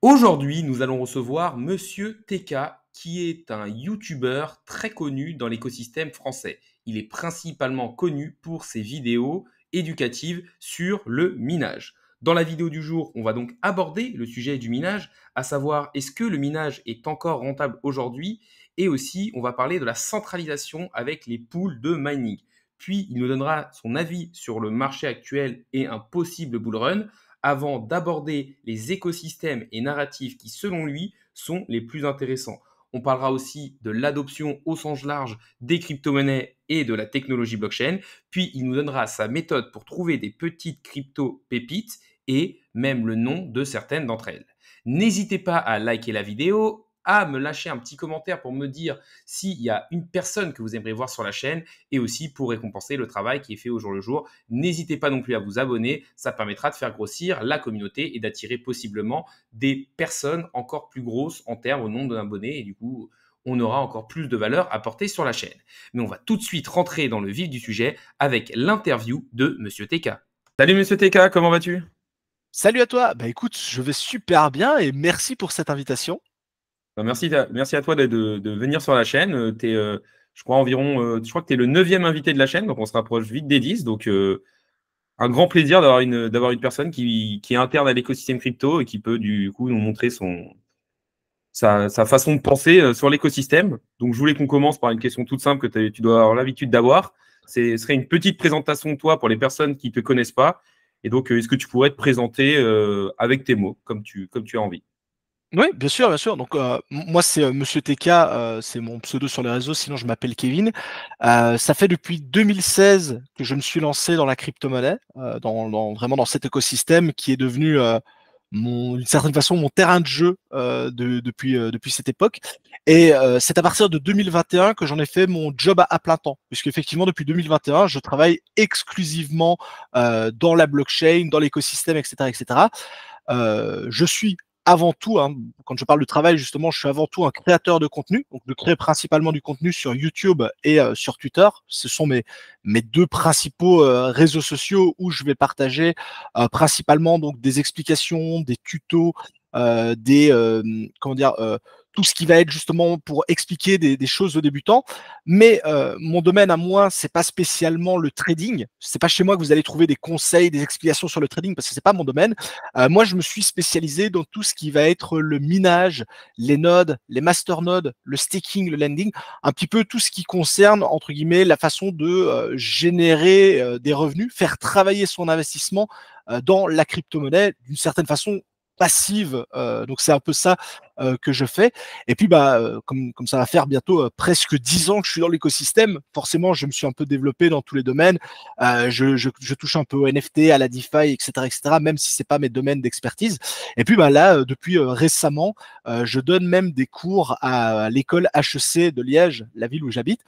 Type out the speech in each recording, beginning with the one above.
Aujourd'hui, nous allons recevoir Monsieur TK, qui est un YouTuber très connu dans l'écosystème français. Il est principalement connu pour ses vidéos éducatives sur le minage. Dans la vidéo du jour, on va donc aborder le sujet du minage, à savoir est-ce que le minage est encore rentable aujourd'hui, et aussi on va parler de la centralisation avec les pools de mining. Puis il nous donnera son avis sur le marché actuel et un possible bull run avant d'aborder les écosystèmes et narratifs qui, selon lui, sont les plus intéressants. On parlera aussi de l'adoption au sens large des crypto-monnaies et de la technologie blockchain. Puis, il nous donnera sa méthode pour trouver des petites crypto-pépites et même le nom de certaines d'entre elles. N'hésitez pas à liker la vidéo, à me lâcher un petit commentaire pour me dire s'il y a une personne que vous aimeriez voir sur la chaîne et aussi pour récompenser le travail qui est fait au jour le jour. N'hésitez pas non plus à vous abonner, ça permettra de faire grossir la communauté et d'attirer possiblement des personnes encore plus grosses en termes au nombre d'abonnés et du coup, on aura encore plus de valeur à porter sur la chaîne. Mais on va tout de suite rentrer dans le vif du sujet avec l'interview de Monsieur TK. Salut Monsieur TK, comment vas-tu? Salut à toi. Bah écoute, je vais super bien et merci pour cette invitation. Merci à toi de venir sur la chaîne. Je crois je crois que tu es le 9e invité de la chaîne, donc on se rapproche vite des 10. Donc un grand plaisir d'avoir une personne qui est interne à l'écosystème crypto et qui peut du coup nous montrer sa façon de penser sur l'écosystème. Donc je voulais qu'on commence par une question toute simple que tu dois avoir l'habitude d'avoir. Ce serait une petite présentation de toi pour les personnes qui ne te connaissent pas. Et donc, est-ce que tu pourrais te présenter avec tes mots, comme tu as envie? Oui, bien sûr, bien sûr. Donc moi c'est Monsieur TK, c'est mon pseudo sur les réseaux. Sinon je m'appelle Kevin. Ça fait depuis 2016 que je me suis lancé dans la crypto-monnaie, vraiment dans cet écosystème qui est devenu d'une certaine façon mon terrain de jeu depuis cette époque. Et c'est à partir de 2021 que j'en ai fait mon job à plein temps, puisque effectivement depuis 2021 je travaille exclusivement dans la blockchain, dans l'écosystème, etc., etc. Je suis avant tout, hein, quand je parle de travail, justement, je suis avant tout un créateur de contenu, donc de créer principalement du contenu sur YouTube et sur Twitter. Ce sont mes deux principaux réseaux sociaux où je vais partager principalement donc des explications, des tutos, des comment dire, tout ce qui va être justement pour expliquer des choses aux débutants. Mais mon domaine à moi, c'est pas spécialement le trading. C'est pas chez moi que vous allez trouver des conseils, des explications sur le trading parce que c'est pas mon domaine. Moi, je me suis spécialisé dans tout ce qui va être le minage, les nodes, les masternodes, le staking, le lending, un petit peu tout ce qui concerne, entre guillemets, la façon de générer des revenus, faire travailler son investissement dans la crypto-monnaie d'une certaine façon passive. Donc, c'est un peu ça que je fais. Et puis, comme ça va faire bientôt presque 10 ans que je suis dans l'écosystème, forcément, je me suis un peu développé dans tous les domaines. Je touche un peu au NFT, à la DeFi, etc., même si c'est pas mes domaines d'expertise. Et puis, là, depuis récemment, je donne même des cours à l'école HEC de Liège, la ville où j'habite,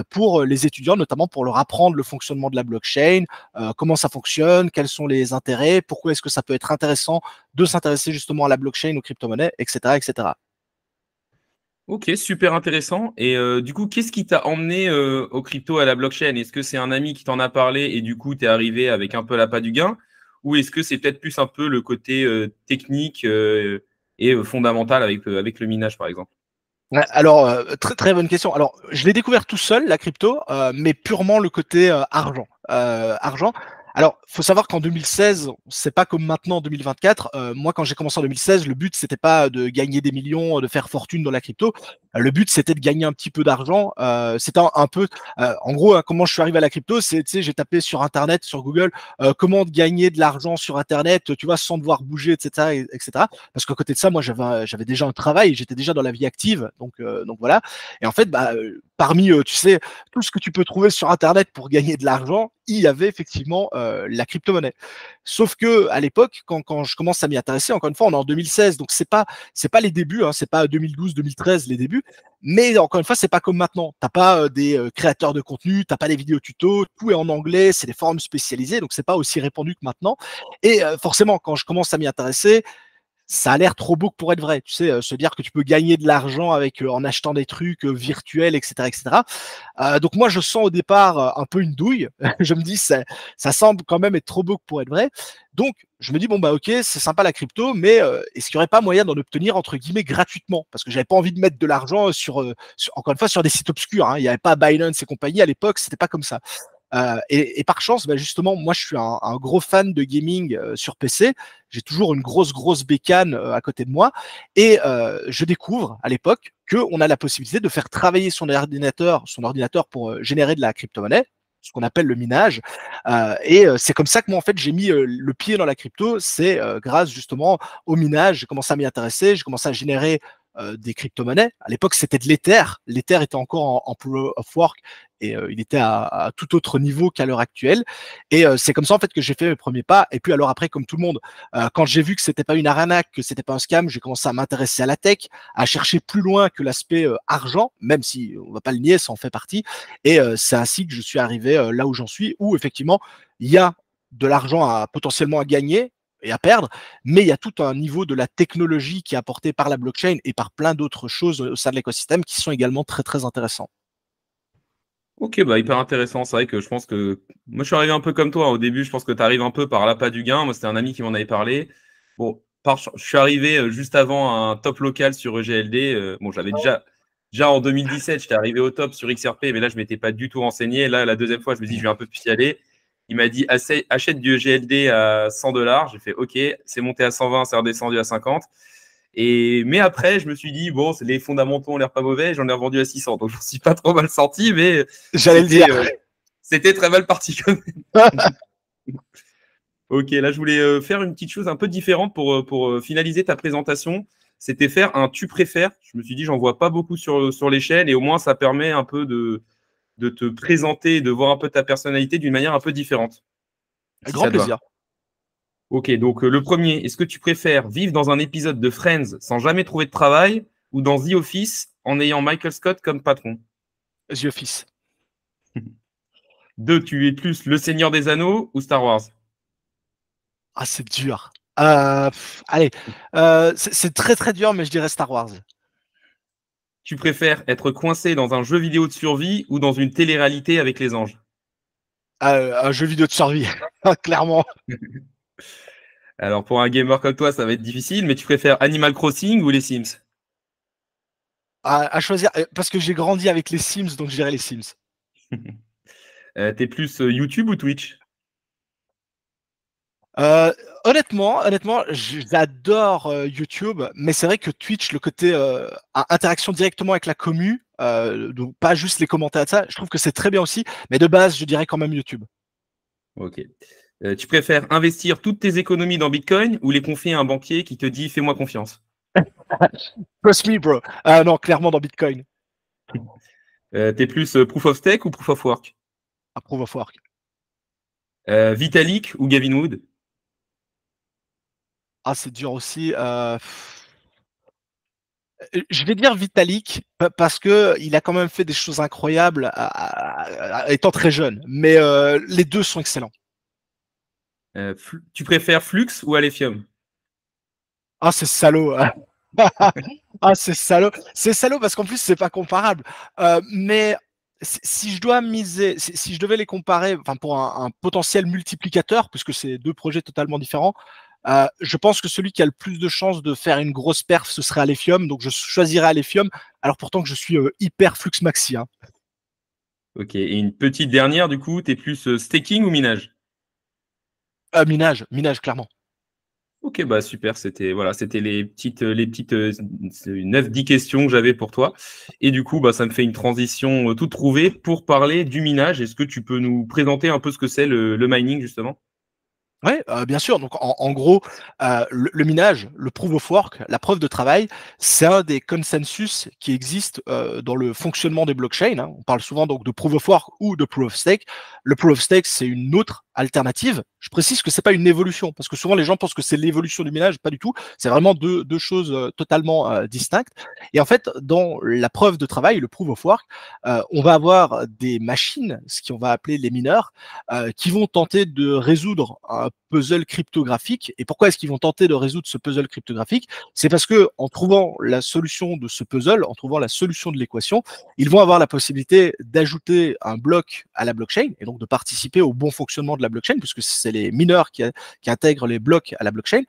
pour les étudiants, notamment pour leur apprendre le fonctionnement de la blockchain, comment ça fonctionne, quels sont les intérêts, pourquoi est-ce que ça peut être intéressant de s'intéresser justement à la blockchain, aux crypto-monnaies, etc., etc. Ok, super intéressant. Et du coup, qu'est-ce qui t'a emmené au crypto, à la blockchain? Est-ce que c'est un ami qui t'en a parlé et du coup, tu es arrivé avec un peu l'appât du gain? Ou est-ce que c'est peut-être plus un peu le côté technique et fondamental avec le minage, par exemple? Ouais, alors, très très bonne question. Alors, je l'ai découvert tout seul, la crypto, mais purement le côté argent. Argent. Alors, faut savoir qu'en 2016, c'est pas comme maintenant en 2024. Moi, quand j'ai commencé en 2016, le but c'était pas de gagner des millions, de faire fortune dans la crypto. Le but c'était de gagner un petit peu d'argent. C'était un peu, en gros, hein, comment je suis arrivé à la crypto, c'est, tu sais, j'ai tapé sur Internet, sur Google, comment gagner de l'argent sur Internet, tu vois, sans devoir bouger, etc., etc. Parce qu'à côté de ça, moi, j'avais déjà un travail, j'étais déjà dans la vie active, donc voilà. Et en fait, parmi, tu sais, tout ce que tu peux trouver sur Internet pour gagner de l'argent, il y avait effectivement la crypto-monnaie. Sauf que à l'époque, quand je commence à m'y intéresser, encore une fois, on est en 2016, donc c'est pas les débuts, hein, c'est pas 2012, 2013 les débuts, mais encore une fois, c'est pas comme maintenant. T'as pas des créateurs de contenu, t'as pas des vidéos tutos, tout est en anglais, c'est des forums spécialisés, donc c'est pas aussi répandu que maintenant. Et forcément, quand je commence à m'y intéresser, ça a l'air trop beau pour être vrai. Tu sais, se dire que tu peux gagner de l'argent avec en achetant des trucs virtuels, etc., etc. Donc moi, je sens au départ un peu une douille. Je me dis, ça semble quand même être trop beau pour être vrai. Donc, je me dis, bon, bah ok, c'est sympa la crypto, mais est-ce qu'il n'y aurait pas moyen d'en obtenir, entre guillemets, gratuitement? Parce que j'avais pas envie de mettre de l'argent encore une fois, sur des sites obscurs, hein. Il n'y avait pas Binance et compagnie à l'époque, c'était pas comme ça. Et par chance, bah justement, moi, je suis un gros fan de gaming sur PC. J'ai toujours une grosse bécane à côté de moi. Et je découvre à l'époque qu'on a la possibilité de faire travailler son ordinateur pour générer de la crypto-monnaie, ce qu'on appelle le minage. Et c'est comme ça que moi, en fait, j'ai mis le pied dans la crypto. C'est grâce justement au minage. J'ai commencé à m'y intéresser. J'ai commencé à générer des crypto-monnaies. À l'époque, c'était de l'Ether. L'Ether était encore en proof of work et il était à tout autre niveau qu'à l'heure actuelle. Et c'est comme ça en fait que j'ai fait mes premiers pas. Et puis alors après, comme tout le monde, quand j'ai vu que c'était pas une arnaque, que c'était pas un scam, j'ai commencé à m'intéresser à la tech, à chercher plus loin que l'aspect argent, même si on va pas le nier, ça en fait partie. Et c'est ainsi que je suis arrivé là où j'en suis, où effectivement il y a de l'argent potentiellement à gagner et à perdre, mais il y a tout un niveau de la technologie qui est apporté par la blockchain et par plein d'autres choses au sein de l'écosystème qui sont également très intéressants. Ok, bah hyper intéressant. C'est vrai que je pense que moi je suis arrivé un peu comme toi, hein. Au début, je pense que tu arrives un peu par l'appât du gain. Moi, c'était un ami qui m'en avait parlé. Bon, je suis arrivé juste avant un top local sur EGLD. Bon, j'avais déjà en 2017, j'étais arrivé au top sur XRP, mais là, je m'étais pas du tout renseigné. Là, la deuxième fois, je me dis, je vais un peu plus y aller. Il m'a dit, achète du EGLD à $100. J'ai fait, ok, c'est monté à 120, c'est redescendu à 50. Mais après, je me suis dit, bon, les fondamentaux ont l'air pas mauvais, j'en ai revendu à 600. Donc, je ne suis pas trop mal sorti, mais J'allais le dire. C'était très mal parti quand même. Ok, là, je voulais faire une petite chose un peu différente pour finaliser ta présentation. C'était faire un tu préfères. Je me suis dit, j'en vois pas beaucoup sur les chaînes et au moins, ça permet un peu de te présenter, de voir un peu ta personnalité d'une manière un peu différente. Si Grand ça te va. plaisir. Ok, donc le premier, est-ce que tu préfères vivre dans un épisode de Friends sans jamais trouver de travail ou dans The Office en ayant Michael Scott comme patron? The Office. Deux, tu es plus Le Seigneur des Anneaux ou Star Wars? Ah, c'est dur. Allez, c'est très dur, mais je dirais Star Wars. Tu préfères être coincé dans un jeu vidéo de survie ou dans une télé-réalité avec les anges? Un jeu vidéo de survie, clairement. Alors pour un gamer comme toi, ça va être difficile, mais tu préfères Animal Crossing ou les Sims? À choisir, parce que j'ai grandi avec les Sims, donc je dirais les Sims. T'es plus YouTube ou Twitch? Euh, honnêtement, j'adore YouTube, mais c'est vrai que Twitch, le côté interaction directement avec la commu, donc pas juste les commentaires de ça, je trouve que c'est très bien aussi, mais de base, je dirais quand même YouTube. Ok. Tu préfères investir toutes tes économies dans Bitcoin ou les confier à un banquier qui te dit fais-moi confiance? Trust me, bro. Non, clairement dans Bitcoin. T'es plus Proof of Stake ou Proof of Work? À Proof of Work. Vitalik ou Gavin Wood? Ah, c'est dur aussi. Je vais dire Vitalik parce que il a quand même fait des choses incroyables étant très jeune. Mais les deux sont excellents. Tu préfères Flux ou Alephium? Ah, c'est salaud. Ah, c'est salaud. C'est salaud parce qu'en plus, c'est pas comparable. Mais si je dois miser, si je devais les comparer, enfin pour un potentiel multiplicateur, puisque c'est deux projets totalement différents, je pense que celui qui a le plus de chances de faire une grosse perf, ce serait Alephium. Donc je choisirais Alephium, alors pourtant que je suis hyper Flux Maxi, hein. Ok. Et une petite dernière, du coup, t'es plus staking ou minage? Minage, clairement. Ok, bah super, c'était les petites 9-10 questions que j'avais pour toi. Et du coup, bah, ça me fait une transition toute trouvée pour parler du minage. Est-ce que tu peux nous présenter un peu ce que c'est le mining, justement? Ouais, bien sûr. Donc, en gros, le minage, le proof of work, la preuve de travail, c'est un des consensus qui existent dans le fonctionnement des blockchains, hein. On parle souvent donc de proof of work ou de proof of stake. Le proof of stake, c'est une autre alternative. Je précise que c'est pas une évolution, parce que souvent les gens pensent que c'est l'évolution du minage, pas du tout. C'est vraiment deux choses totalement distinctes. Et en fait, dans la preuve de travail, le proof of work, on va avoir des machines, ce qu'on va appeler les mineurs, qui vont tenter de résoudre un puzzle cryptographique. Et pourquoi est-ce qu'ils vont tenter de résoudre ce puzzle cryptographique? C'est parce que en trouvant la solution de ce puzzle, en trouvant la solution de l'équation, ils vont avoir la possibilité d'ajouter un bloc à la blockchain et donc de participer au bon fonctionnement de la blockchain, puisque c'est les mineurs qui intègrent les blocs à la blockchain.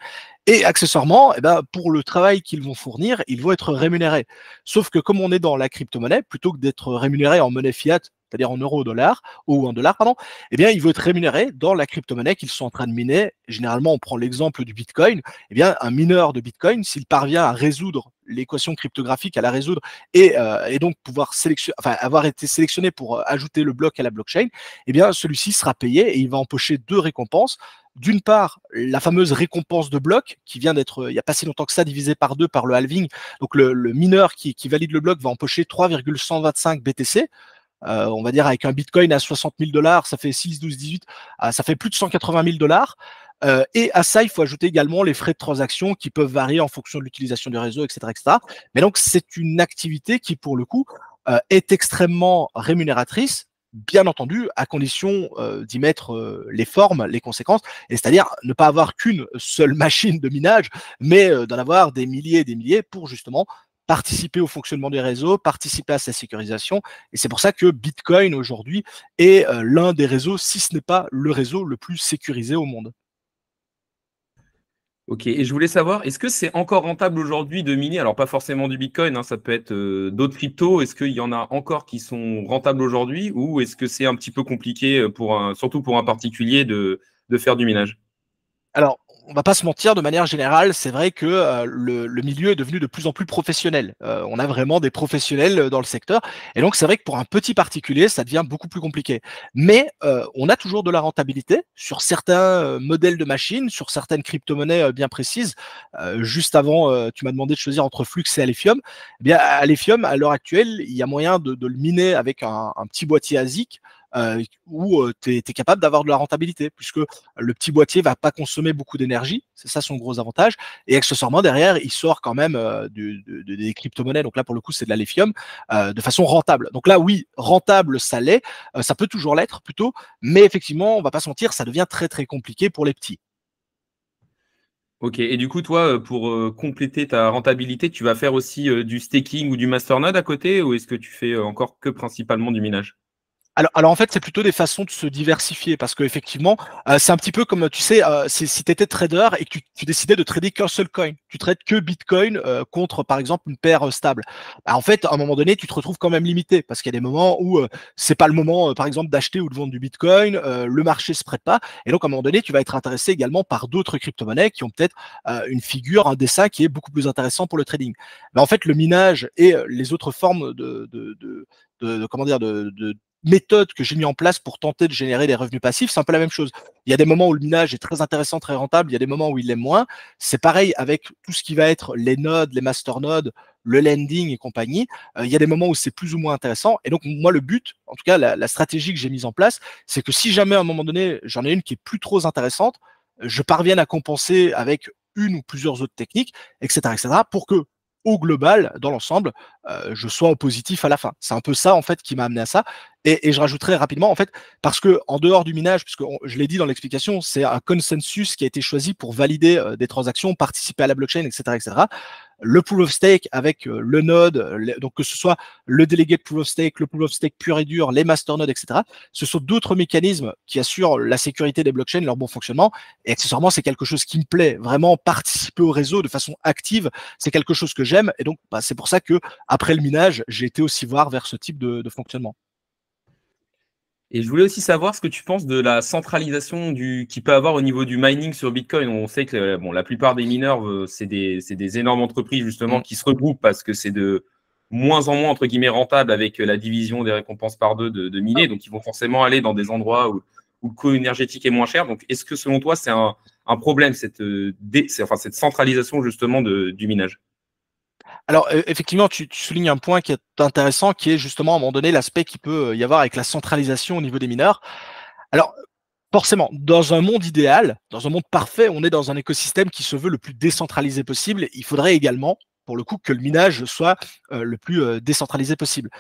Et accessoirement, eh ben, pour le travail qu'ils vont fournir, ils vont être rémunérés. Sauf que comme on est dans la crypto-monnaie, plutôt que d'être rémunéré en monnaie fiat, c'est-à-dire en euros, dollars, ou en dollars, pardon, eh bien, ils vont être rémunérés dans la crypto-monnaie qu'ils sont en train de miner. Généralement, on prend l'exemple du Bitcoin. Eh bien, un mineur de Bitcoin, s'il parvient à résoudre l'équation cryptographique, à la résoudre et donc pouvoir avoir été sélectionné pour ajouter le bloc à la blockchain, eh bien, celui-ci sera payé et il va empocher deux récompenses. D'une part, la fameuse récompense de bloc qui vient d'être, il n'y a pas si longtemps que ça, divisé par deux par le halving. Donc, le mineur qui valide le bloc va empocher 3,125 BTC. On va dire avec un Bitcoin à 60 000 dollars, ça fait 6, 12, 18, ça fait plus de 180 000 dollars. Et à ça, il faut ajouter également les frais de transaction qui peuvent varier en fonction de l'utilisation du réseau, etc., etc. Mais donc, c'est une activité qui, pour le coup, est extrêmement rémunératrice, bien entendu, à condition d'y mettre les formes, les conséquences, et c'est-à-dire ne pas avoir qu'une seule machine de minage, mais d'en avoir des milliers et des milliers pour justement participer au fonctionnement des réseaux, participer à sa sécurisation. Et c'est pour ça que Bitcoin aujourd'hui est l'un des réseaux, si ce n'est pas le réseau le plus sécurisé au monde. Ok, et je voulais savoir, est-ce que c'est encore rentable aujourd'hui de miner? Alors, pas forcément du Bitcoin, hein, ça peut être d'autres cryptos. Est-ce qu'il y en a encore qui sont rentables aujourd'hui ou est-ce que c'est un petit peu compliqué, surtout pour un particulier, de faire du minage? Alors, on va pas se mentir, de manière générale, c'est vrai que le milieu est devenu de plus en plus professionnel. On a vraiment des professionnels dans le secteur. Et donc, c'est vrai que pour un petit particulier, ça devient beaucoup plus compliqué. Mais on a toujours de la rentabilité sur certains modèles de machines, sur certaines crypto-monnaies bien précises. Juste avant, tu m'as demandé de choisir entre Flux et Alephium. Eh bien, Alephium, à l'heure actuelle, il y a moyen de le miner avec un petit boîtier ASIC où tu es capable d'avoir de la rentabilité, puisque le petit boîtier va pas consommer beaucoup d'énergie, c'est ça son gros avantage, et accessoirement derrière, il sort quand même des crypto-monnaies, donc là pour le coup c'est de l'Alephium, de façon rentable. Donc là oui, rentable ça l'est, ça peut toujours l'être plutôt, mais effectivement, on va pas se mentir, ça devient très très compliqué pour les petits. Ok, et du coup, toi, pour compléter ta rentabilité, tu vas faire aussi du staking ou du masternode à côté ou est-ce que tu fais encore que principalement du minage? Alors en fait, c'est plutôt des façons de se diversifier parce qu'effectivement, c'est un petit peu comme, tu sais, si tu étais trader et que tu décidais de trader qu'un seul coin, tu trades que Bitcoin contre, par exemple, une paire stable. Bah, en fait, à un moment donné, tu te retrouves quand même limité parce qu'il y a des moments où c'est pas le moment, par exemple, d'acheter ou de vendre du Bitcoin, le marché se prête pas, et donc à un moment donné, tu vas être intéressé également par d'autres crypto-monnaies qui ont peut-être une figure, un dessin qui est beaucoup plus intéressant pour le trading. Mais en fait, le minage et les autres formes comment dire, de méthode que j'ai mis en place pour tenter de générer des revenus passifs, c'est un peu la même chose. Il y a des moments où le minage est très intéressant, très rentable, il y a des moments où il l'est moins. C'est pareil avec tout ce qui va être les nodes, les masternodes, le lending et compagnie. Il y a des moments où c'est plus ou moins intéressant. Et donc, moi, le but, en tout cas, la stratégie que j'ai mise en place, c'est que si jamais à un moment donné, j'en ai une qui est plus trop intéressante, je parvienne à compenser avec une ou plusieurs autres techniques, etc., pour que au global, dans l'ensemble, je sois au positif à la fin. C'est un peu ça, en fait, qui m'a amené à ça. Et je rajouterai rapidement, en fait, parce que en dehors du minage, puisque je l'ai dit dans l'explication, c'est un consensus qui a été choisi pour valider des transactions, participer à la blockchain, etc., etc. Le proof of stake avec le node, donc que ce soit le delegate proof of stake, le proof of stake pur et dur, les masternodes, etc. Ce sont d'autres mécanismes qui assurent la sécurité des blockchains, leur bon fonctionnement. Et accessoirement, c'est quelque chose qui me plaît. Vraiment participer au réseau de façon active, c'est quelque chose que j'aime. Et donc, bah, c'est pour ça que après le minage, j'ai été aussi voir vers ce type de fonctionnement. Et je voulais aussi savoir ce que tu penses de la centralisation qu'il peut avoir au niveau du mining sur Bitcoin. On sait que bon, la plupart des mineurs, c'est des énormes entreprises justement Mm. qui se regroupent parce que c'est de moins en moins entre guillemets rentable avec la division des récompenses par deux de miner. Donc ils vont forcément aller dans des endroits où le coût énergétique est moins cher. Donc est-ce que selon toi c'est un problème cette centralisation justement du minage? Alors, effectivement, tu soulignes un point qui est intéressant, qui est justement à un moment donné l'aspect qu'il peut y avoir avec la centralisation au niveau des mineurs. Alors, Forcément, dans un monde idéal, dans un monde parfait, on est dans un écosystème qui se veut le plus décentralisé possible. Il faudrait également, pour le coup, que le minage soit le plus décentralisé possible.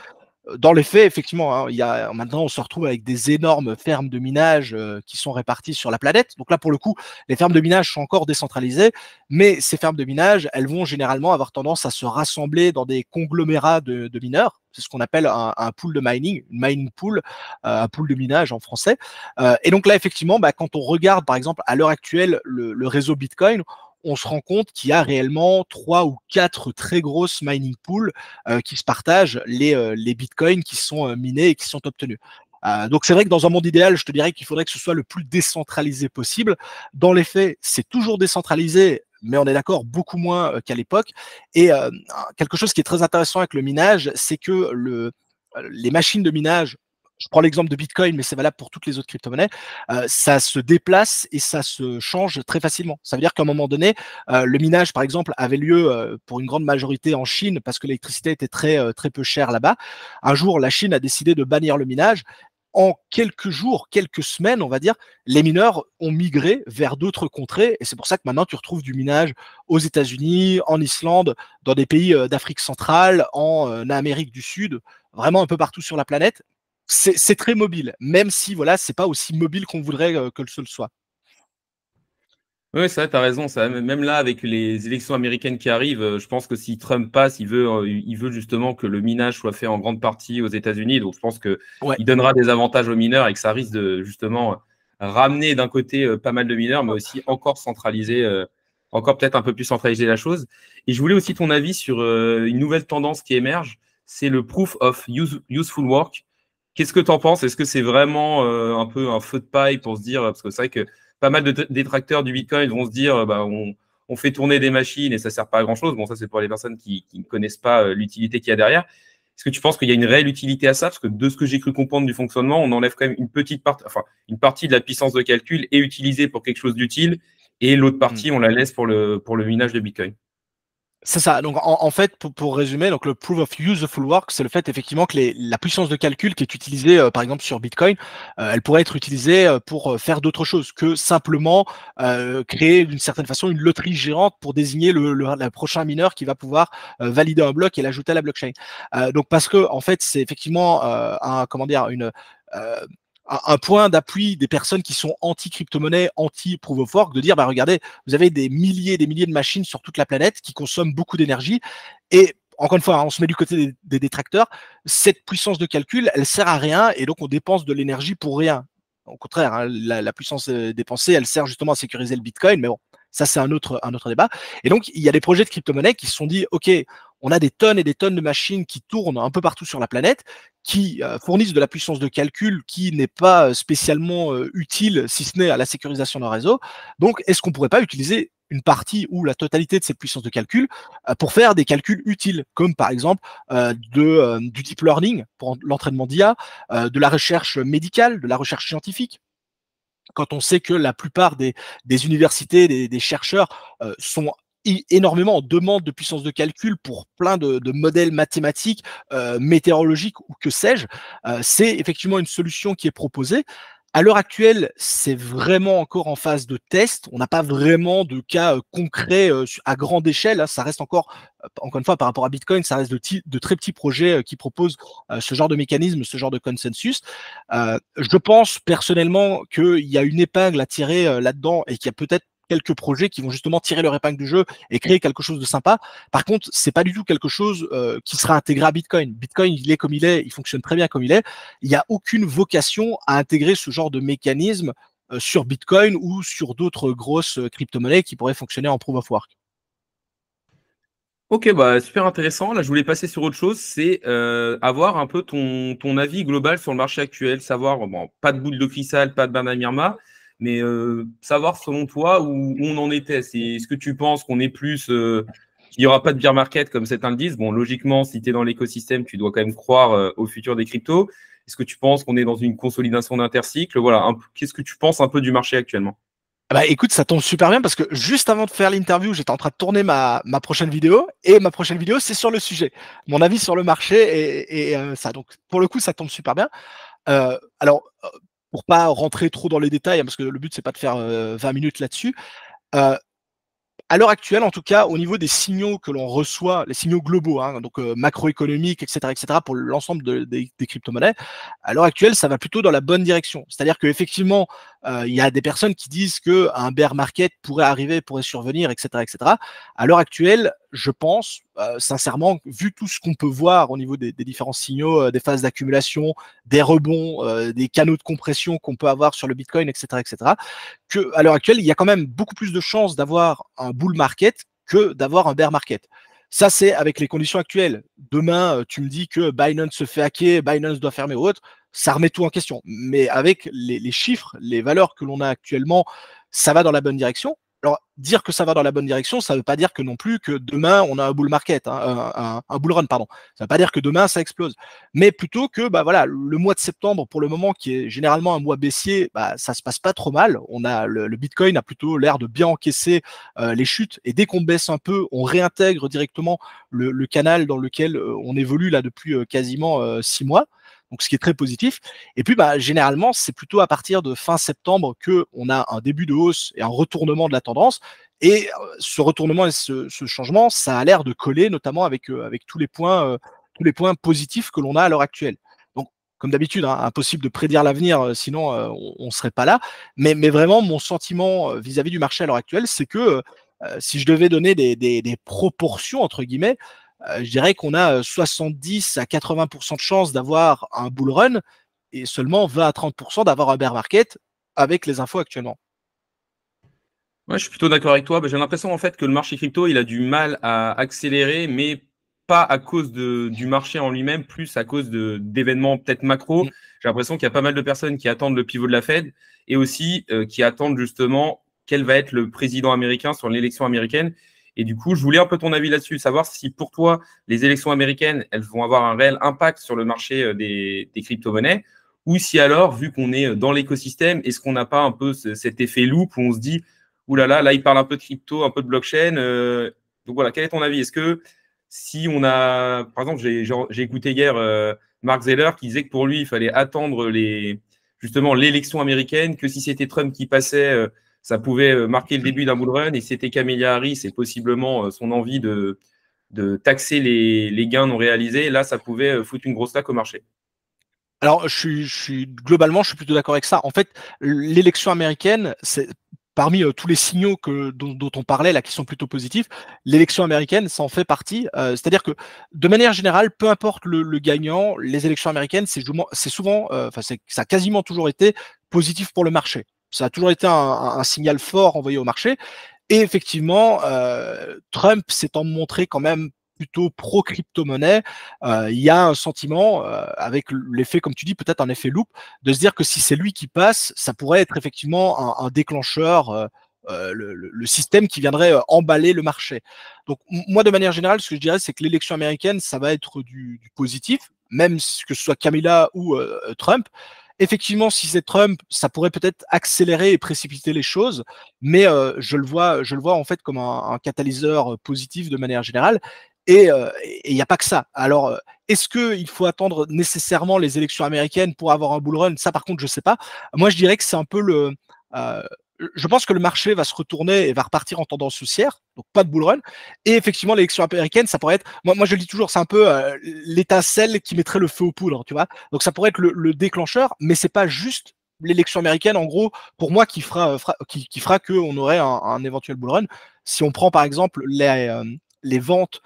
Dans les faits, effectivement, hein, maintenant, on se retrouve avec des énormes fermes de minage qui sont réparties sur la planète. Donc là, pour le coup, les fermes de minage sont encore décentralisées, mais ces fermes de minage, elles vont généralement avoir tendance à se rassembler dans des conglomérats de mineurs. C'est ce qu'on appelle un pool de mining, une mining pool, un pool de minage en français. Et donc là, effectivement, quand on regarde, par exemple, à l'heure actuelle, le réseau Bitcoin, on se rend compte qu'il y a réellement 3 ou 4 très grosses mining pools qui se partagent les bitcoins qui sont minés et qui sont obtenus. Donc c'est vrai que dans un monde idéal, je te dirais qu'il faudrait que ce soit le plus décentralisé possible. Dans les faits, c'est toujours décentralisé, mais on est d'accord, beaucoup moins qu'à l'époque. Et quelque chose qui est très intéressant avec le minage, c'est que les machines de minage, je prends l'exemple de Bitcoin, mais c'est valable pour toutes les autres crypto-monnaies, ça se déplace et ça se change très facilement. Ça veut dire qu'à un moment donné, le minage, par exemple, avait lieu pour une grande majorité en Chine parce que l'électricité était très peu chère là-bas. Un jour, la Chine a décidé de bannir le minage. En quelques jours, quelques semaines, on va dire, les mineurs ont migré vers d'autres contrées. Et c'est pour ça que maintenant, tu retrouves du minage aux États-Unis, en Islande, dans des pays d'Afrique centrale, en Amérique du Sud, vraiment un peu partout sur la planète. C'est très mobile, même si voilà, c'est pas aussi mobile qu'on voudrait que ce le soit. Oui, c'est vrai, tu as raison. Ça, même là, avec les élections américaines qui arrivent, je pense que si Trump passe, il veut justement que le minage soit fait en grande partie aux États-Unis. Donc, je pense qu'il Ouais. donnera des avantages aux mineurs et que ça risque de justement ramener d'un côté pas mal de mineurs, mais aussi encore centraliser, encore peut-être un peu plus centraliser la chose. Et je voulais aussi ton avis sur une nouvelle tendance qui émerge, c'est le proof of useful work. Qu'est-ce que tu en penses? Est-ce que c'est vraiment un peu un feu de paille pour se dire, parce que c'est vrai que pas mal de détracteurs du Bitcoin vont se dire on fait tourner des machines et ça ne sert pas à grand-chose. Bon, ça, c'est pour les personnes qui ne connaissent pas l'utilité qu'il y a derrière. Est-ce que tu penses qu'il y a une réelle utilité à ça? Parce que de ce que j'ai cru comprendre du fonctionnement, on enlève quand même une petite partie, enfin, une partie de la puissance de calcul est utilisée pour quelque chose d'utile et l'autre partie, on la laisse pour le minage de Bitcoin. C'est ça. Donc, en fait, pour résumer, donc le proof of useful work, c'est le fait effectivement que la puissance de calcul qui est utilisée, par exemple sur Bitcoin, elle pourrait être utilisée pour faire d'autres choses que simplement créer d'une certaine façon une loterie géante pour désigner le prochain mineur qui va pouvoir valider un bloc et l'ajouter à la blockchain. Donc, parce que en fait, c'est effectivement comment dire, euh, un point d'appui des personnes qui sont anti-crypto-monnaie, anti-proof of work, de dire, regardez, vous avez des milliers de machines sur toute la planète qui consomment beaucoup d'énergie. Et encore une fois, on se met du côté des détracteurs, cette puissance de calcul, elle sert à rien et donc on dépense de l'énergie pour rien. Au contraire, hein, la puissance dépensée, elle sert justement à sécuriser le Bitcoin, mais bon, ça c'est un autre débat. Et donc, il y a des projets de crypto-monnaie qui se sont dit, OK, on a des tonnes et des tonnes de machines qui tournent un peu partout sur la planète, qui fournissent de la puissance de calcul qui n'est pas spécialement utile, si ce n'est à la sécurisation d'un réseau. Donc, est-ce qu'on ne pourrait pas utiliser une partie ou la totalité de cette puissance de calcul pour faire des calculs utiles, comme par exemple du deep learning pour l'entraînement d'IA, de la recherche médicale, de la recherche scientifique? Quand on sait que la plupart des universités, des chercheurs sont énormément en demande de puissance de calcul pour plein de modèles mathématiques, météorologiques ou que sais-je, c'est effectivement une solution qui est proposée. À l'heure actuelle, c'est vraiment encore en phase de test. On n'a pas vraiment de cas concrets à grande échelle, hein. Ça reste encore une fois, par rapport à Bitcoin, ça reste de très petits projets qui proposent ce genre de mécanisme, ce genre de consensus. Je pense personnellement qu'il y a une épingle à tirer là-dedans et qu'il y a peut-être quelques projets qui vont justement tirer leur épingle du jeu et créer quelque chose de sympa. Par contre, c'est pas du tout quelque chose qui sera intégré à Bitcoin. Bitcoin, il est comme il est, il fonctionne très bien comme il est. Il n'y a aucune vocation à intégrer ce genre de mécanisme sur Bitcoin ou sur d'autres grosses crypto-monnaies qui pourraient fonctionner en proof of work. Ok, super intéressant. Là, je voulais passer sur autre chose, c'est avoir un peu ton avis global sur le marché actuel, savoir, bon, pas de boule de cristal, pas de banane Myanmar, mais savoir selon toi où on en était. Est-ce que tu penses qu'on est plus, qu'il n'y aura pas de bear market comme certains le disent? Bon, logiquement, si tu es dans l'écosystème, tu dois quand même croire au futur des cryptos. Est-ce que tu penses qu'on est dans une consolidation d'intercycle? Voilà, qu'est-ce que tu penses un peu du marché actuellement? Écoute, ça tombe super bien parce que juste avant de faire l'interview, j'étais en train de tourner ma prochaine vidéo et ma prochaine vidéo, c'est sur le sujet. Mon avis sur le marché et ça. Donc, pour le coup, ça tombe super bien. Alors, pour pas rentrer trop dans les détails, hein, parce que le but c'est pas de faire 20 minutes là-dessus. Euh, à l'heure actuelle, en tout cas, au niveau des signaux que l'on reçoit, les signaux globaux, hein, donc macroéconomiques, etc., pour l'ensemble des crypto-monnaies, à l'heure actuelle, ça va plutôt dans la bonne direction. C'est-à-dire qu'effectivement, il y a des personnes qui disent qu'un bear market pourrait arriver, pourrait survenir, etc. À l'heure actuelle, je pense, sincèrement, vu tout ce qu'on peut voir au niveau des différents signaux, des phases d'accumulation, des rebonds, des canaux de compression qu'on peut avoir sur le Bitcoin, etc., que à l'heure actuelle, il y a quand même beaucoup plus de chances d'avoir un bull market que d'avoir un bear market. Ça, c'est avec les conditions actuelles. Demain, tu me dis que Binance se fait hacker, Binance doit fermer ou autre, ça remet tout en question. Mais avec les chiffres, les valeurs que l'on a actuellement, ça va dans la bonne direction. Alors, dire que ça va dans la bonne direction, ça ne veut pas dire que non plus que demain, on a un bull market, hein, un bull run, pardon. Ça ne veut pas dire que demain, ça explose. Mais plutôt que bah, voilà, le mois de septembre, pour le moment, qui est généralement un mois baissier, bah, ça se passe pas trop mal. On a le Bitcoin a plutôt l'air de bien encaisser les chutes. Et dès qu'on baisse un peu, on réintègre directement le canal dans lequel on évolue là depuis quasiment 6 mois. Donc, ce qui est très positif. Et puis, bah, généralement, c'est plutôt à partir de fin septembre que on a un début de hausse et un retournement de la tendance. Et ce retournement et ce changement, ça a l'air de coller, notamment avec tous les points positifs que l'on a à l'heure actuelle. Donc, comme d'habitude, hein, impossible de prédire l'avenir, sinon on ne serait pas là. Mais vraiment, mon sentiment vis-à-vis du marché à l'heure actuelle, c'est que si je devais donner des proportions, entre guillemets, je dirais qu'on a 70 à 80% de chances d'avoir un bull run et seulement 20 à 30% d'avoir un bear market avec les infos actuellement. Ouais, je suis plutôt d'accord avec toi. J'ai l'impression en fait que le marché crypto, il a du mal à accélérer, mais pas à cause du marché en lui-même, plus à cause d'événements peut-être macro. Mm. J'ai l'impression qu'il y a pas mal de personnes qui attendent le pivot de la Fed et aussi qui attendent justement quel va être le président américain sur l'élection américaine. Et du coup, je voulais un peu ton avis là-dessus, savoir si pour toi, les élections américaines, elles vont avoir un réel impact sur le marché des crypto-monnaies, ou si alors, vu qu'on est dans l'écosystème, est-ce qu'on n'a pas un peu cet effet loop où on se dit ouh là, il parle un peu de crypto, un peu de blockchain. Donc voilà, quel est ton avis? Est-ce que si on a, par exemple, j'ai écouté hier Mark Zeller qui disait que pour lui, il fallait attendre justement l'élection américaine, que si c'était Trump qui passait, ça pouvait marquer le début d'un bull run, et si c'était Kamala Harris et possiblement son envie de taxer les gains non réalisés, là, ça pouvait foutre une grosse claque au marché. Alors, globalement, je suis plutôt d'accord avec ça. En fait, l'élection américaine, c'est parmi tous les signaux dont on parlait là, qui sont plutôt positifs, l'élection américaine, ça en fait partie. C'est-à-dire que, de manière générale, peu importe le gagnant, les élections américaines, c'est souvent, ça a quasiment toujours été positif pour le marché. Ça a toujours été un signal fort envoyé au marché. Et effectivement, Trump s'étant montré quand même plutôt pro-crypto-monnaie, il y a un sentiment, avec l'effet, comme tu dis, peut-être un effet loop, de se dire que si c'est lui qui passe, ça pourrait être effectivement un déclencheur, le système qui viendrait emballer le marché. Donc moi, de manière générale, ce que je dirais, c'est que l'élection américaine, ça va être du positif, même que ce soit Kamala ou Trump. Effectivement, si c'est Trump, ça pourrait peut-être accélérer et précipiter les choses, mais je le vois en fait comme un catalyseur positif de manière générale. Et il n'y a pas que ça. Alors, est-ce qu'il faut attendre nécessairement les élections américaines pour avoir un bull run? Ça, par contre, je ne sais pas. Moi, je dirais que c'est un peu euh, je pense que le marché va se retourner et va repartir en tendance haussière, donc pas de bull run. Et effectivement, l'élection américaine, ça pourrait être, moi je le dis toujours, c'est un peu l'étincelle qui mettrait le feu aux poudres, tu vois. Donc ça pourrait être le déclencheur, mais c'est pas juste l'élection américaine, en gros, pour moi, qui fera qu'on aurait un éventuel bull run. Si on prend par exemple les ventes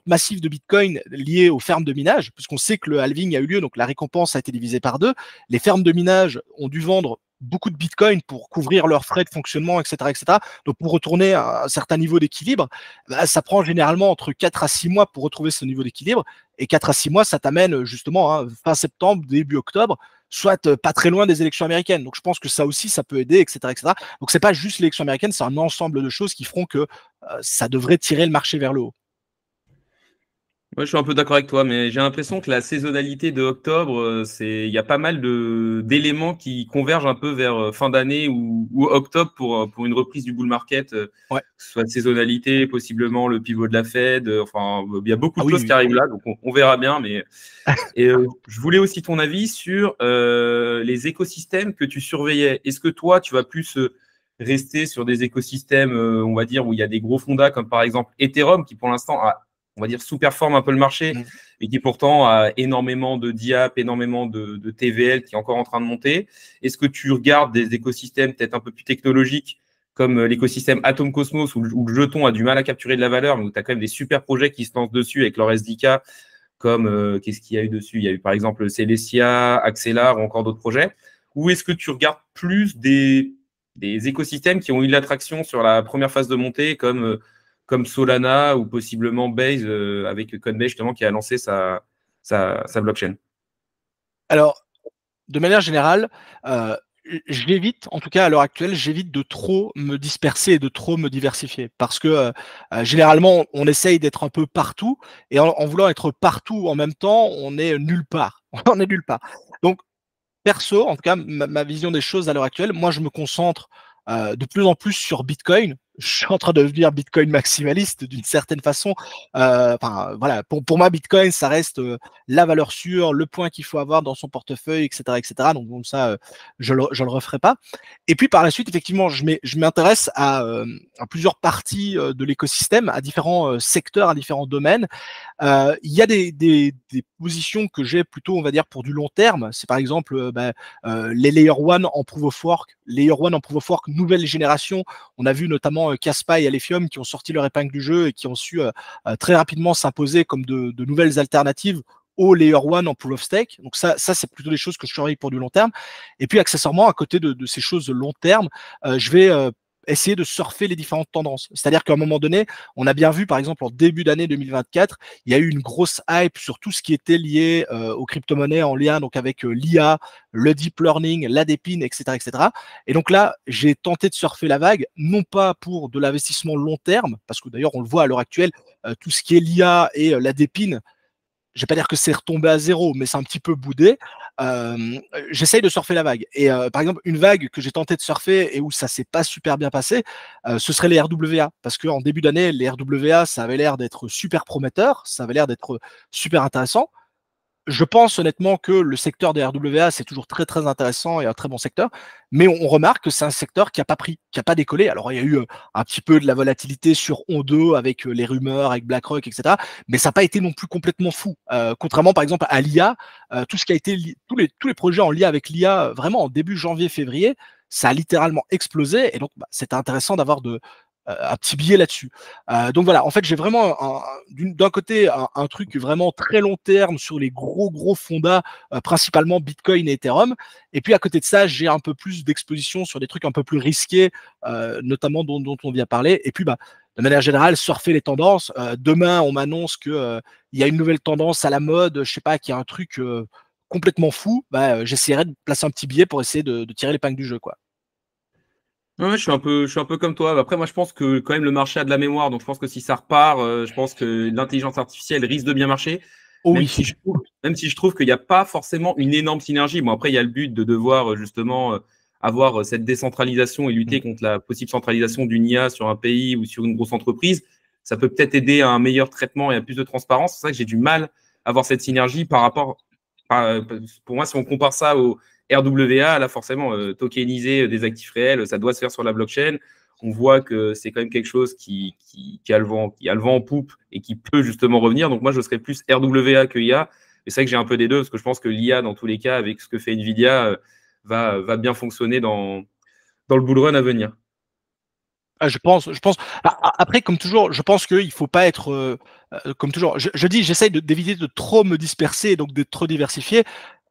massives de Bitcoin liées aux fermes de minage, puisqu'on sait que le halving a eu lieu, donc la récompense a été divisée par deux. Les fermes de minage ont dû vendre beaucoup de Bitcoin pour couvrir leurs frais de fonctionnement, etc., etc. Donc, pour retourner à un certain niveau d'équilibre, bah, ça prend généralement entre 4 à 6 mois pour retrouver ce niveau d'équilibre. Et 4 à 6 mois, ça t'amène justement hein, fin septembre, début octobre, soit pas très loin des élections américaines. Donc, je pense que ça aussi, ça peut aider, etc., etc. Donc, c'est pas juste l'élection américaine, c'est un ensemble de choses qui feront que ça devrait tirer le marché vers le haut. Ouais, je suis un peu d'accord avec toi, mais j'ai l'impression que la saisonnalité de octobre, il y a pas mal d'éléments qui convergent un peu vers fin d'année ou octobre pour une reprise du bull market, Ouais. que ce soit de saisonnalité, possiblement le pivot de la Fed. Enfin, il y a beaucoup Ah de oui, choses qui oui. arrivent là, donc on verra bien. Je voulais aussi ton avis sur les écosystèmes que tu surveillais. Est-ce que toi, tu vas plus rester sur des écosystèmes, on va dire, où il y a des gros fondas comme par exemple Ethereum, qui pour l'instant a, on va dire, sous-performe un peu le marché, Mm. et qui pourtant a énormément de DIAP, énormément de TVL qui est encore en train de monter. Est-ce que tu regardes des écosystèmes peut-être un peu plus technologiques comme l'écosystème Atom Cosmos, où le jeton a du mal à capturer de la valeur, mais où tu as quand même des super projets qui se lancent dessus avec leur SDK, comme qu'est-ce qu'il y a eu dessus? Il y a eu par exemple Celestia, Axelar ou encore d'autres projets. Ou est-ce que tu regardes plus des écosystèmes qui ont eu de l'attraction sur la première phase de montée, comme Solana ou possiblement Base avec Coinbase justement qui a lancé sa blockchain? Alors, de manière générale, j'évite, en tout cas à l'heure actuelle, j'évite de trop me disperser et de trop me diversifier. Parce que généralement, on essaye d'être un peu partout, et en voulant être partout en même temps, on est nulle part. On est nulle part. Donc, perso, en tout cas, ma vision des choses à l'heure actuelle, moi, je me concentre de plus en plus sur Bitcoin. Je suis en train de devenir Bitcoin maximaliste d'une certaine façon. Enfin, voilà, pour moi, Bitcoin, ça reste la valeur sûre, le point qu'il faut avoir dans son portefeuille, etc., etc. Donc ça, je le referai pas. Et puis par la suite, effectivement, je m'intéresse à plusieurs parties de l'écosystème, à différents secteurs, à différents domaines. Il y a des positions que j'ai plutôt, on va dire, pour du long terme. C'est par exemple les Layer 1 en Proof of Work. Layer 1 en Proof of Work, nouvelle génération. On a vu notamment Kaspa et Alephium qui ont sorti leur épingle du jeu et qui ont su très rapidement s'imposer comme de nouvelles alternatives au Layer 1 en Proof of Stake. Donc ça c'est plutôt des choses que je surveille pour du long terme. Et puis accessoirement, à côté de ces choses de long terme, je vais essayer de surfer les différentes tendances. C'est-à-dire qu'à un moment donné, on a bien vu, par exemple, en début d'année 2024, il y a eu une grosse hype sur tout ce qui était lié aux crypto-monnaies en lien donc avec l'IA, le deep learning, l'ADPIN, etc., etc. Et donc là, j'ai tenté de surfer la vague, non pas pour de l'investissement long terme, parce que d'ailleurs, on le voit à l'heure actuelle, tout ce qui est l'IA et l'ADPIN, je vais pas dire que c'est retombé à zéro, mais c'est un petit peu boudé. J'essaye de surfer la vague. Et par exemple, une vague que j'ai tenté de surfer et où ça s'est pas super bien passé, ce serait les RWA. Parce qu'en début d'année, les RWA, ça avait l'air d'être super prometteur, ça avait l'air d'être super intéressant. Je pense honnêtement que le secteur des RWA, c'est toujours très très intéressant et un très bon secteur, mais on remarque que c'est un secteur qui n'a pas pris, qui n'a pas décollé. Alors il y a eu un petit peu de la volatilité sur Ondo avec les rumeurs, avec BlackRock, etc. Mais ça n'a pas été non plus complètement fou. Contrairement par exemple à l'IA, tout ce qui a été tous les projets en lien avec l'IA, vraiment en début janvier-février, ça a littéralement explosé. Et donc c'était intéressant d'avoir un petit billet là-dessus. Donc voilà, en fait, j'ai vraiment d'un côté un truc vraiment très long terme sur les gros fondas, principalement Bitcoin et Ethereum. Et puis à côté de ça, j'ai un peu plus d'exposition sur des trucs un peu plus risqués, notamment dont on vient parler. Et puis de manière générale, surfer les tendances. Demain, on m'annonce que il y a une nouvelle tendance à la mode, je sais pas, qu'il y a un truc complètement fou. J'essaierai de placer un petit billet pour essayer de tirer l'épingle du jeu, quoi. Ouais, je suis un peu comme toi. Après, moi, je pense que quand même le marché a de la mémoire. Donc, je pense que si ça repart, je pense que l'intelligence artificielle risque de bien marcher. Oh Même oui. si je trouve qu'il n'y a pas forcément une énorme synergie. Bon, après, il y a le but de devoir justement avoir cette décentralisation et lutter contre la possible centralisation d'une IA sur un pays ou sur une grosse entreprise. Ça peut peut-être aider à un meilleur traitement et à plus de transparence. C'est ça que j'ai du mal à avoir cette synergie par rapport. Pour moi, si on compare ça au RWA, là, forcément, tokeniser des actifs réels, ça doit se faire sur la blockchain. On voit que c'est quand même quelque chose qui a le vent en poupe et qui peut justement revenir. Donc, moi, je serais plus RWA que IA. Et c'est vrai que j'ai un peu des deux, parce que je pense que l'IA, dans tous les cas, avec ce que fait Nvidia, va bien fonctionner dans le bull run à venir. Je pense. Après, comme toujours, je pense qu'il faut pas être, comme toujours. Je dis, j'essaye d'éviter de trop me disperser, et donc d'être trop diversifié.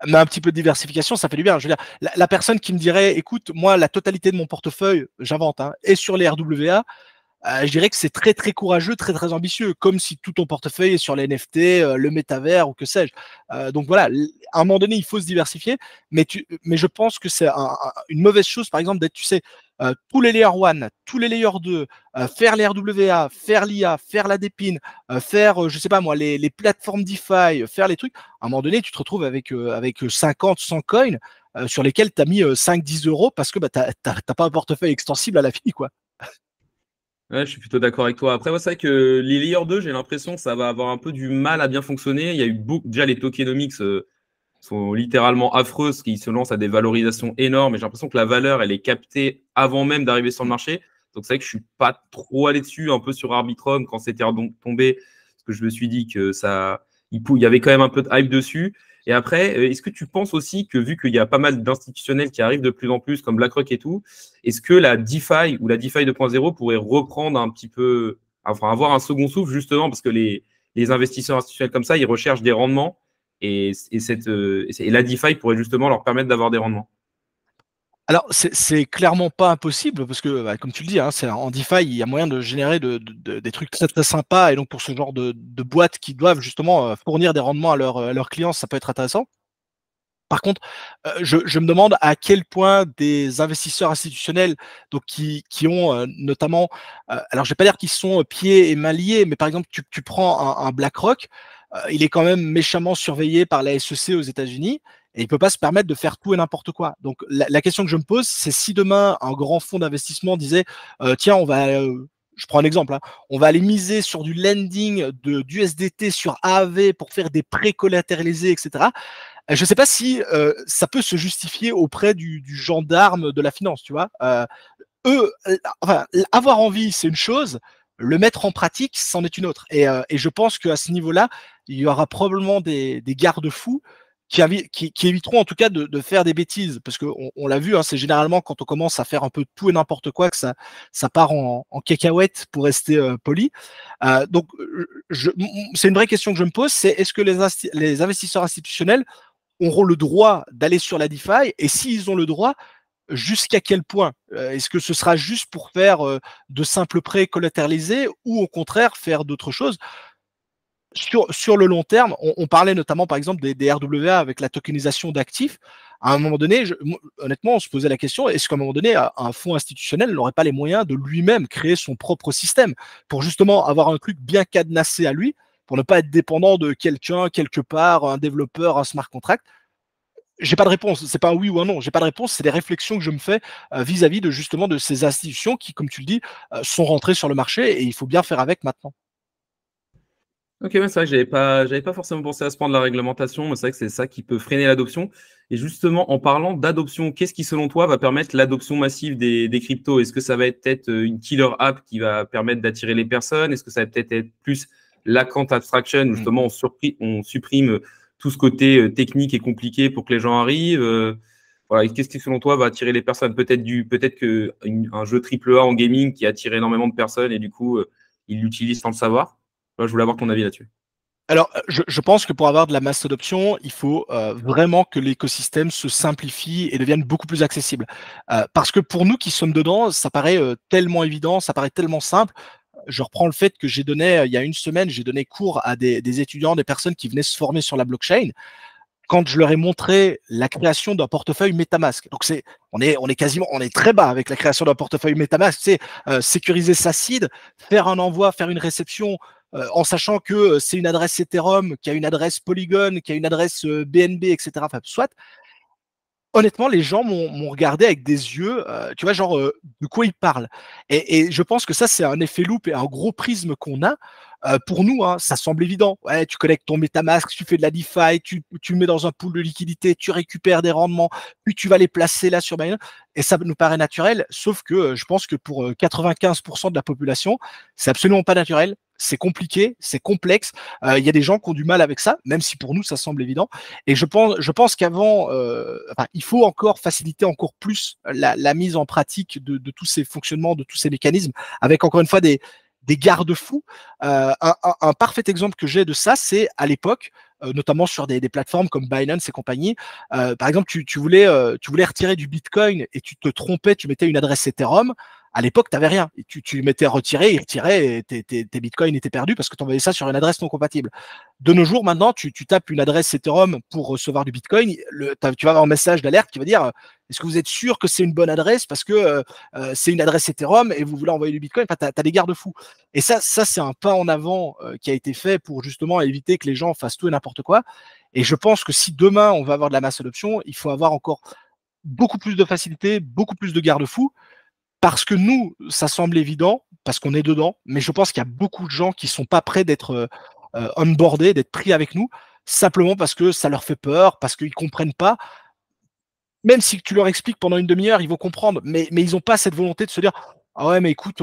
Mais un petit peu de diversification, ça fait du bien. Je veux dire, la personne qui me dirait, écoute, moi, la totalité de mon portefeuille, j'invente, hein, est sur les RWA. Je dirais que c'est très très courageux, très très ambitieux, comme si tout ton portefeuille est sur les NFT, le métavers ou que sais-je. Donc voilà, à un moment donné, il faut se diversifier, mais je pense que c'est une mauvaise chose, par exemple, d'être, tu sais, tous les layer 1, tous les layer 2, faire les RWA, faire l'IA, faire la dépine, faire, je sais pas moi, les plateformes DeFi, faire les trucs, à un moment donné, tu te retrouves avec 50, 100 coins sur lesquels tu as mis 5-10 euros parce que bah, t'as pas un portefeuille extensible à la fin, quoi. Ouais, je suis plutôt d'accord avec toi. Après, ouais, c'est vrai que les Layer 2, j'ai l'impression que ça va avoir un peu du mal à bien fonctionner. Il y a eu beaucoup, déjà les tokenomics sont littéralement affreuses, qui se lancent à des valorisations énormes. Et j'ai l'impression que la valeur, elle est captée avant même d'arriver sur le marché. Donc c'est vrai que je suis pas trop allé dessus, un peu sur Arbitrum quand c'était tombé, parce que je me suis dit que il y avait quand même un peu de hype dessus. Et après, est-ce que tu penses aussi que vu qu'il y a pas mal d'institutionnels qui arrivent de plus en plus, comme BlackRock et tout, est-ce que la DeFi ou la DeFi 2.0 pourrait reprendre un petit peu, enfin avoir un second souffle justement parce que les investisseurs institutionnels comme ça, ils recherchent des rendements et la DeFi pourrait justement leur permettre d'avoir des rendements. Alors, c'est clairement pas impossible parce que, bah, comme tu le dis, hein, en DeFi, il y a moyen de générer des trucs très très sympas et donc pour ce genre de boîtes qui doivent justement fournir des rendements à leurs clients, ça peut être intéressant. Par contre, je me demande à quel point des investisseurs institutionnels, donc qui ont notamment, alors je vais pas dire qu'ils sont pieds et mains liés, mais par exemple, tu prends un BlackRock, il est quand même méchamment surveillé par la SEC aux États-Unis et il peut pas se permettre de faire tout et n'importe quoi. Donc la question que je me pose, c'est si demain un grand fonds d'investissement disait, tiens, je prends un exemple, hein, on va aller miser sur du lending d'USDT sur AAV pour faire des prêts collatéralisés, etc. Je ne sais pas si ça peut se justifier auprès du gendarme de la finance, tu vois. Enfin, avoir envie, c'est une chose. Le mettre en pratique, c'en est une autre. Et je pense qu'à ce niveau-là, il y aura probablement des garde-fous qui éviteront en tout cas de faire des bêtises. Parce qu'on l'a vu, hein, c'est généralement quand on commence à faire un peu tout et n'importe quoi que ça part en cacahuète pour rester poli. Donc, c'est une vraie question que je me pose, c'est est-ce que les investisseurs institutionnels auront le droit d'aller sur la DeFi et s'ils ont le droit, jusqu'à quel point est-ce que ce sera juste pour faire de simples prêts collatéralisés ou au contraire faire d'autres choses sur le long terme, on parlait notamment par exemple des RWA avec la tokenisation d'actifs. À un moment donné, honnêtement, on se posait la question, est-ce qu'à un moment donné, un fonds institutionnel n'aurait pas les moyens de lui-même créer son propre système pour justement avoir un truc bien cadenassé à lui, pour ne pas être dépendant de quelqu'un, quelque part, un développeur, un smart contract. J'ai pas de réponse. C'est pas un oui ou un non. J'ai pas de réponse. C'est des réflexions que je me fais vis-à-vis de justement de ces institutions qui, comme tu le dis, sont rentrées sur le marché et il faut bien faire avec maintenant. Ok, ouais, c'est vrai que j'avais pas forcément pensé à ce point de la réglementation, mais c'est vrai que c'est ça qui peut freiner l'adoption. Et justement, en parlant d'adoption, qu'est-ce qui, selon toi, va permettre l'adoption massive des cryptos? Est-ce que ça va être peut-être une killer app qui va permettre d'attirer les personnes? Est-ce que ça va peut-être être plus l'account abstraction, où justement on supprime tout ce côté technique et compliqué pour que les gens arrivent? Voilà, qu'est-ce qui, selon toi, va attirer les personnes? Peut-être que un jeu AAA en gaming qui attire énormément de personnes et du coup, ils l'utilisent sans le savoir. Là, je voulais avoir ton avis là-dessus. Alors, je pense que pour avoir de la masse d'adoption, il faut vraiment que l'écosystème se simplifie et devienne beaucoup plus accessible. Parce que pour nous qui sommes dedans, ça paraît tellement évident, ça paraît tellement simple. Je reprends le fait que j'ai donné, il y a une semaine, j'ai donné cours à des étudiants, des personnes qui venaient se former sur la blockchain. Quand je leur ai montré la création d'un portefeuille MetaMask. Donc on est très bas avec la création d'un portefeuille MetaMask. C'est sécuriser sa seed, faire un envoi, faire une réception, en sachant que c'est une adresse Ethereum, qui a une adresse Polygon, qui a une adresse BNB, etc. Enfin, soit. Honnêtement, les gens m'ont regardé avec des yeux, tu vois, genre, de quoi ils parlent? Et je pense que ça, c'est un effet loupe et un gros prisme qu'on a. Pour nous, hein, ça semble évident. Ouais, tu connectes ton MetaMask, tu fais de la DeFi, tu le mets dans un pool de liquidité, tu récupères des rendements, puis tu vas les placer là sur Binance et ça nous paraît naturel, sauf que, je pense que pour, 95 de la population, c'est absolument pas naturel. C'est compliqué, c'est complexe. Il y a des gens qui ont du mal avec ça, même si pour nous, ça semble évident. Et je pense qu'avant, enfin, il faut encore faciliter encore plus la mise en pratique de tous ces fonctionnements, de tous ces mécanismes, avec encore une fois des garde-fous. Un parfait exemple que j'ai de ça, c'est à l'époque, notamment sur des plateformes comme Binance et compagnie. Par exemple, tu voulais retirer du Bitcoin et tu te trompais, tu mettais une adresse Ethereum. À l'époque, tu n'avais rien. Et tu mettais retirer, il retirait et tes bitcoins étaient perdus parce que tu envoyais ça sur une adresse non compatible. De nos jours, maintenant, tu tapes une adresse Ethereum pour recevoir du bitcoin. Tu vas avoir un message d'alerte qui va dire est-ce que vous êtes sûr que c'est une bonne adresse parce que c'est une adresse Ethereum et vous voulez envoyer du bitcoin. Enfin, tu as des garde-fous. Et ça c'est un pas en avant qui a été fait pour justement éviter que les gens fassent tout et n'importe quoi. Et je pense que si demain on va avoir de la masse adoption, il faut avoir encore beaucoup plus de facilité, beaucoup plus de garde-fous. Parce que nous, ça semble évident, parce qu'on est dedans, mais je pense qu'il y a beaucoup de gens qui sont pas prêts d'être onboardés, d'être pris avec nous, simplement parce que ça leur fait peur, parce qu'ils comprennent pas. Même si tu leur expliques pendant une demi-heure, ils vont comprendre, mais ils n'ont pas cette volonté de se dire ah ouais, mais écoute,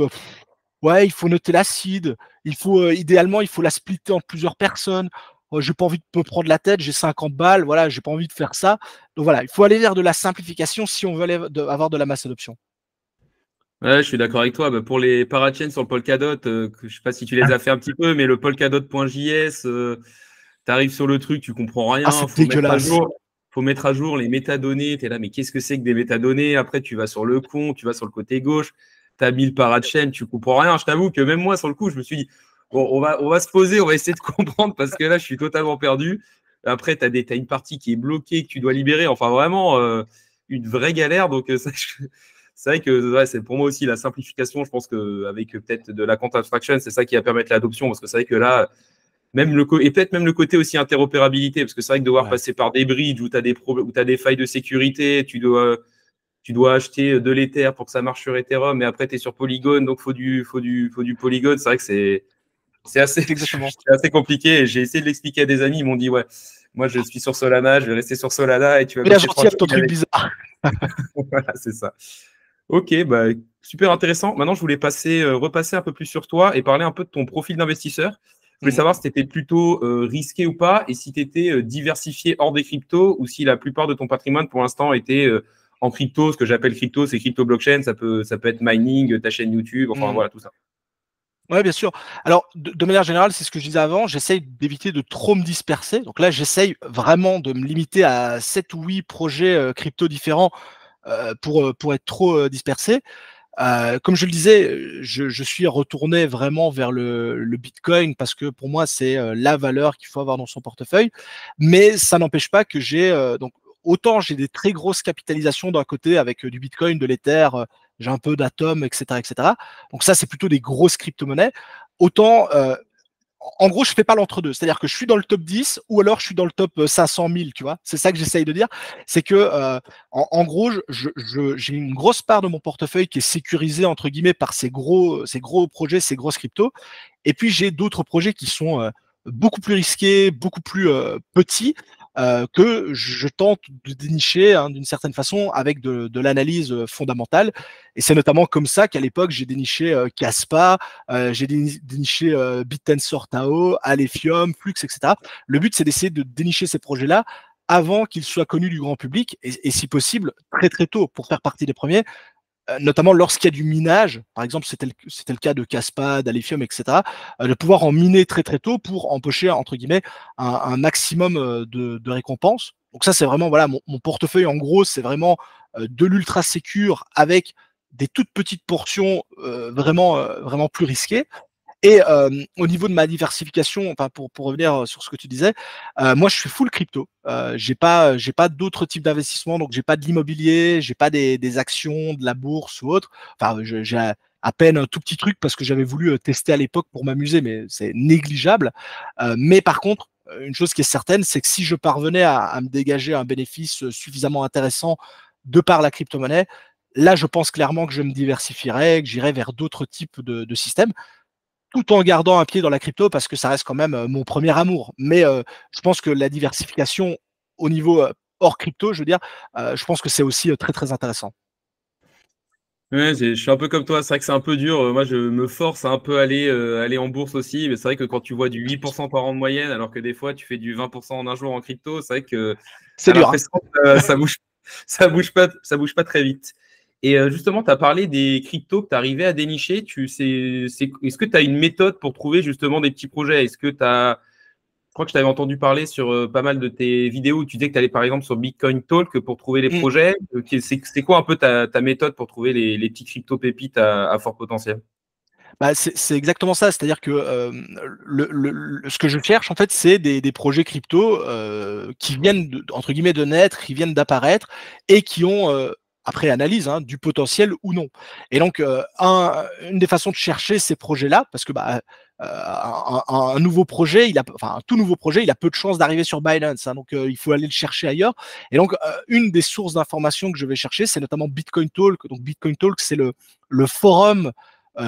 ouais, il faut noter l'acide, il faut idéalement, il faut la splitter en plusieurs personnes. J'ai pas envie de me prendre la tête, j'ai 50 balles, voilà, j'ai pas envie de faire ça. Donc voilà, il faut aller vers de la simplification si on veut avoir de la masse adoption. Ouais, je suis d'accord avec toi. Bah, pour les parachains sur le Polkadot, je sais pas si tu les as fait un petit peu, mais le polkadot.js, tu arrives sur le truc, tu comprends Ah, rien, c'est dégueulasse. faut mettre à jour les métadonnées. Tu es là, mais qu'est-ce que c'est que des métadonnées? Après, tu vas sur le compte, tu vas sur le côté gauche, tu as mis le parachain, tu comprends rien. Je t'avoue que même moi, sur le coup, je me suis dit, bon, on va se poser, on va essayer de comprendre parce que là, je suis totalement perdu. Après, tu as une partie qui est bloquée, que tu dois libérer. Enfin, vraiment, une vraie galère. Donc, ça, c'est vrai que ouais, c'est pour moi aussi la simplification. Je pense qu'avec peut-être de la compte abstraction, c'est ça qui va permettre l'adoption. Parce que c'est vrai que là, et peut-être même le côté aussi interopérabilité, parce que c'est vrai que devoir passer par des bridges où tu as des failles de sécurité, tu dois acheter de l'Ether pour que ça marche sur Ethereum, mais après tu es sur Polygon, donc faut du Polygon. C'est vrai que c'est Exactement. assez compliqué. J'ai essayé de l'expliquer à des amis, ils m'ont dit ouais, moi je suis sur Solana, je vais rester sur Solana et tu vas Mais la mettre tes gentille avec ton tranquilles truc avec. bizarre. Voilà, c'est ça. Ok, bah, super intéressant. Maintenant, je voulais repasser un peu plus sur toi et parler un peu de ton profil d'investisseur. Je voulais Mhm. savoir si tu étais plutôt risqué ou pas et si tu étais diversifié hors des cryptos ou si la plupart de ton patrimoine pour l'instant était en crypto. Ce que j'appelle crypto, c'est crypto blockchain. Ça peut être mining, ta chaîne YouTube, enfin Mhm. voilà, tout ça. Ouais, bien sûr. Alors, de manière générale, c'est ce que je disais avant, j'essaye d'éviter de trop me disperser. Donc là, j'essaye vraiment de me limiter à 7 ou 8 projets crypto différents pour être trop dispersé. Comme je le disais, je suis retourné vraiment vers le Bitcoin parce que pour moi, c'est la valeur qu'il faut avoir dans son portefeuille. Mais ça n'empêche pas que donc autant j'ai des très grosses capitalisations d'un côté avec du Bitcoin, de l'Ether, j'ai un peu d'Atom, etc., etc. Donc ça, c'est plutôt des grosses crypto-monnaies. Autant en gros, je fais pas l'entre-deux. C'est-à-dire que je suis dans le top 10 ou alors je suis dans le top 500 000, tu vois. C'est ça que j'essaye de dire. C'est que, en gros, j'ai une grosse part de mon portefeuille qui est sécurisée, entre guillemets, par ces gros projets, ces grosses cryptos. Et puis, j'ai d'autres projets qui sont beaucoup plus risqués, beaucoup plus petits, que je tente de dénicher hein, d'une certaine façon avec de l'analyse fondamentale. Et c'est notamment comme ça qu'à l'époque, j'ai déniché Caspa, j'ai déniché BitTensor Tao, Alephium, Flux, etc. Le but, c'est d'essayer de dénicher ces projets-là avant qu'ils soient connus du grand public et si possible très très tôt pour faire partie des premiers, notamment lorsqu'il y a du minage, par exemple, c'était le cas de Caspa, d'Alephium, etc., de pouvoir en miner très très tôt pour empocher, entre guillemets, un maximum de récompenses. Donc ça, c'est vraiment, voilà, mon portefeuille, en gros, c'est vraiment de l'ultra sécure avec des toutes petites portions vraiment plus risquées. Et au niveau de ma diversification, enfin pour revenir sur ce que tu disais, moi je suis full crypto. J'ai pas d'autres types d'investissements, donc j'ai pas de l'immobilier, j'ai pas des actions, de la bourse ou autre. Enfin, j'ai à peine un tout petit truc parce que j'avais voulu tester à l'époque pour m'amuser, mais c'est négligeable. Mais par contre, une chose qui est certaine, c'est que si je parvenais à me dégager un bénéfice suffisamment intéressant de par la crypto-monnaie, là je pense clairement que je me diversifierais, que j'irais vers d'autres types de systèmes tout en gardant un pied dans la crypto parce que ça reste quand même mon premier amour. Mais je pense que la diversification au niveau hors crypto, je veux dire, je pense que c'est aussi très très intéressant. Ouais, je suis un peu comme toi, c'est vrai que c'est un peu dur. Moi, je me force à un peu aller en bourse aussi, mais c'est vrai que quand tu vois du 8% par an de moyenne, alors que des fois tu fais du 20% en un jour en crypto, c'est vrai que tu C'est as dur, hein. l'impression que ça bouge pas très vite. Et justement, tu as parlé des cryptos que tu arrivais à dénicher. Est-ce que tu as une méthode pour trouver justement des petits projets? Est-ce que tu as crois que je t'avais entendu parler sur pas mal de tes vidéos où tu disais que tu allais par exemple sur Bitcoin Talk pour trouver les Mm. projets. C'est quoi un peu ta méthode pour trouver les petits crypto-pépites à fort potentiel? Bah, c'est exactement ça. C'est-à-dire que ce que je cherche, en fait, c'est des projets crypto qui viennent, entre guillemets, de naître, qui viennent d'apparaître et qui ont, après analyse, hein, du potentiel ou non. Et donc, une des façons de chercher ces projets-là, parce que bah, un nouveau projet, enfin, un tout nouveau projet, il a peu de chances d'arriver sur Binance. Hein, donc, il faut aller le chercher ailleurs. Et donc, une des sources d'informations que je vais chercher, c'est notamment Bitcoin Talk. Donc, Bitcoin Talk, c'est le forum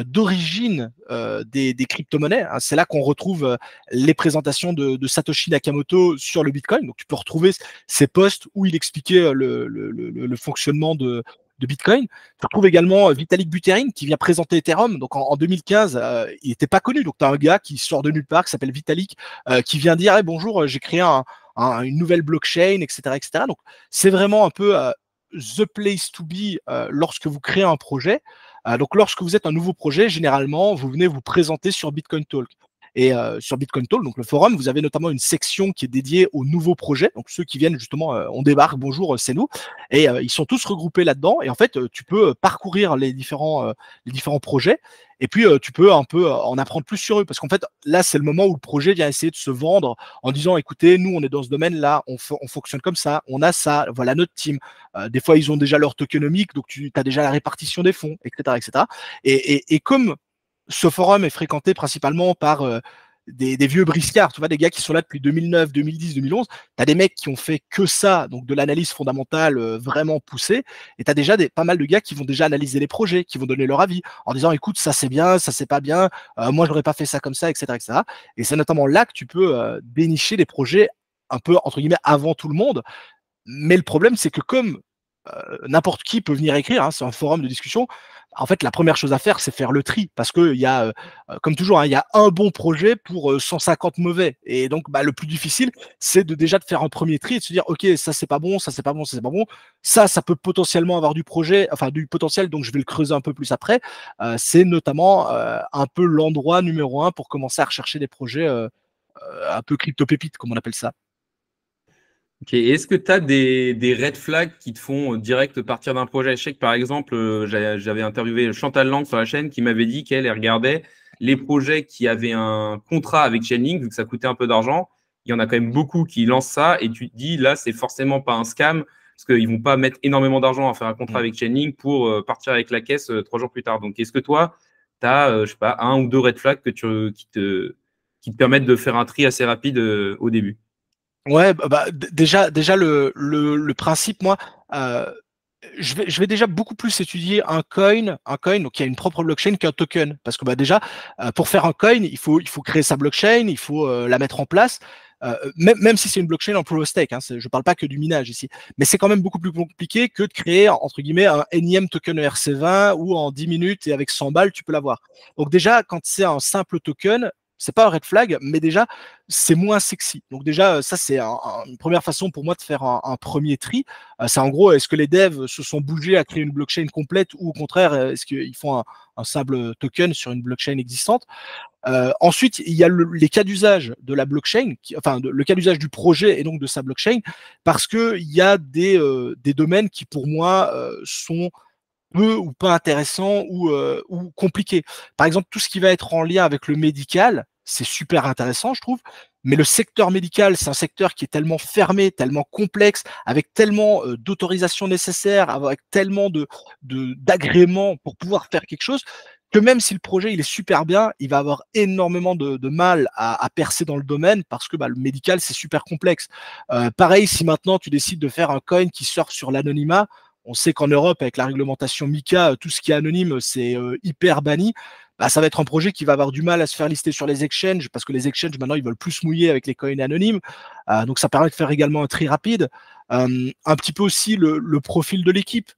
d'origine des crypto-monnaies. Hein. C'est là qu'on retrouve les présentations de Satoshi Nakamoto sur le Bitcoin. Donc, tu peux retrouver ces posts où il expliquait le fonctionnement de Bitcoin. Tu retrouves également Vitalik Buterin qui vient présenter Ethereum. Donc, en 2015, il n'était pas connu. Donc, tu as un gars qui sort de nulle part, qui s'appelle Vitalik, qui vient dire hey, bonjour, j'ai créé une nouvelle blockchain, etc. etc. Donc, c'est vraiment un peu the place to be lorsque vous créez un projet. Donc, lorsque vous êtes un nouveau projet, généralement, vous venez vous présenter sur Bitcoin Talk. Et sur Bitcoin Talk, donc le forum, vous avez notamment une section qui est dédiée aux nouveaux projets. Donc, ceux qui viennent justement, on débarque, bonjour, c'est nous. Et ils sont tous regroupés là-dedans. Et en fait, tu peux parcourir les différents projets. Et puis, tu peux un peu en apprendre plus sur eux. Parce qu'en fait, là, c'est le moment où le projet vient essayer de se vendre en disant, écoutez, nous, on est dans ce domaine-là, on fonctionne comme ça, on a ça, voilà notre team. Des fois, ils ont déjà leur tokenomique, donc tu as déjà la répartition des fonds, etc. etc. Et comme ce forum est fréquenté principalement par des vieux briscards, tu vois, des gars qui sont là depuis 2009, 2010, 2011, tu as des mecs qui ont fait que ça, donc de l'analyse fondamentale vraiment poussée, et tu as déjà pas mal de gars qui vont déjà analyser les projets, qui vont donner leur avis, en disant, écoute, ça c'est bien, ça c'est pas bien, moi j'aurais pas fait ça comme ça, etc. etc. Et c'est notamment là que tu peux dénicher des projets un peu, entre guillemets, avant tout le monde. Mais le problème, c'est que comme n'importe qui peut venir écrire, hein, c'est un forum de discussion. En fait, la première chose à faire, c'est faire le tri, parce que il y a, comme toujours, hein, il y a un bon projet pour 150 mauvais. Et donc, bah, le plus difficile, c'est déjà de faire un premier tri et de se dire, ok, ça c'est pas bon, ça c'est pas bon, ça c'est pas bon. Ça peut potentiellement avoir du projet, enfin du potentiel, donc je vais le creuser un peu plus après. C'est notamment un peu l'endroit numéro un pour commencer à rechercher des projets un peu crypto pépites, comme on appelle ça. Ok. Est-ce que tu as des red flags qui te font direct partir d'un projet? Je sais que par exemple, j'avais interviewé Chantal Lang sur la chaîne qui m'avait dit qu'elle regardait les projets qui avaient un contrat avec Chainlink, vu que ça coûtait un peu d'argent. Il y en a quand même beaucoup qui lancent ça et tu te dis là, c'est forcément pas un scam parce qu'ils vont pas mettre énormément d'argent à faire un contrat avec Chainlink pour partir avec la caisse 3 jours plus tard. Donc, est-ce que toi, tu as, je sais pas, un ou deux red flags qui te permettent de faire un tri assez rapide au début? Ouais, déjà le principe, moi, euh, je vais déjà beaucoup plus étudier un coin donc qui a une propre blockchain qu'un token, parce que bah déjà, pour faire un coin, il faut créer sa blockchain, il faut la mettre en place. Même si c'est une blockchain en proof of stake, hein, je parle pas que du minage ici, mais c'est quand même beaucoup plus compliqué que de créer entre guillemets un énième token ERC20 où en 10 minutes et avec 100 balles tu peux l'avoir. Donc déjà, quand c'est un simple token, c'est pas un red flag, mais déjà c'est moins sexy. Donc déjà, ça c'est une première façon pour moi de faire un premier tri. C'est en gros, est-ce que les devs se sont bougés à créer une blockchain complète ou au contraire, est-ce qu'ils font un simple token sur une blockchain existante? Ensuite, il y a les cas d'usage de la blockchain, le cas d'usage du projet et donc de sa blockchain, parce que il y a des domaines qui pour moi sont peu ou pas intéressants ou compliqués. Par exemple, tout ce qui va être en lien avec le médical, c'est super intéressant, je trouve. Mais le secteur médical, c'est un secteur qui est tellement fermé, tellement complexe, avec tellement d'autorisations nécessaires, avec tellement d'agréments pour pouvoir faire quelque chose, que même si le projet il est super bien, il va avoir énormément de mal à percer dans le domaine parce que bah, le médical, c'est super complexe. Pareil, si maintenant tu décides de faire un coin qui sort sur l'anonymat, on sait qu'en Europe, avec la réglementation MiCA, tout ce qui est anonyme, c'est hyper banni. Bah, ça va être un projet qui va avoir du mal à se faire lister sur les exchanges parce que les exchanges, maintenant, ils veulent plus se mouiller avec les coins anonymes. Donc, ça permet de faire également un tri rapide. Un petit peu aussi le profil de l'équipe.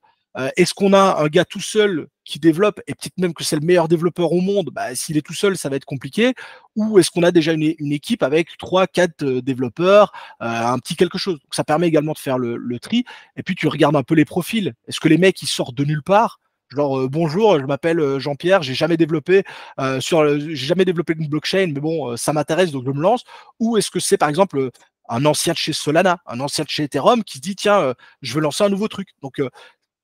Est-ce qu'on a un gars tout seul qui développe, et peut-être même que c'est le meilleur développeur au monde, bah, s'il est tout seul, ça va être compliqué, ou est-ce qu'on a déjà une équipe avec 3, 4 développeurs, un petit quelque chose. Donc, ça permet également de faire le tri, et puis tu regardes un peu les profils. Est-ce que les mecs, ils sortent de nulle part? Genre bonjour, je m'appelle Jean-Pierre, j'ai jamais développé une blockchain, mais bon, ça m'intéresse donc je me lance. Ou est-ce que c'est par exemple un ancien de chez Solana, un ancien de chez Ethereum qui se dit tiens, je veux lancer un nouveau truc. Donc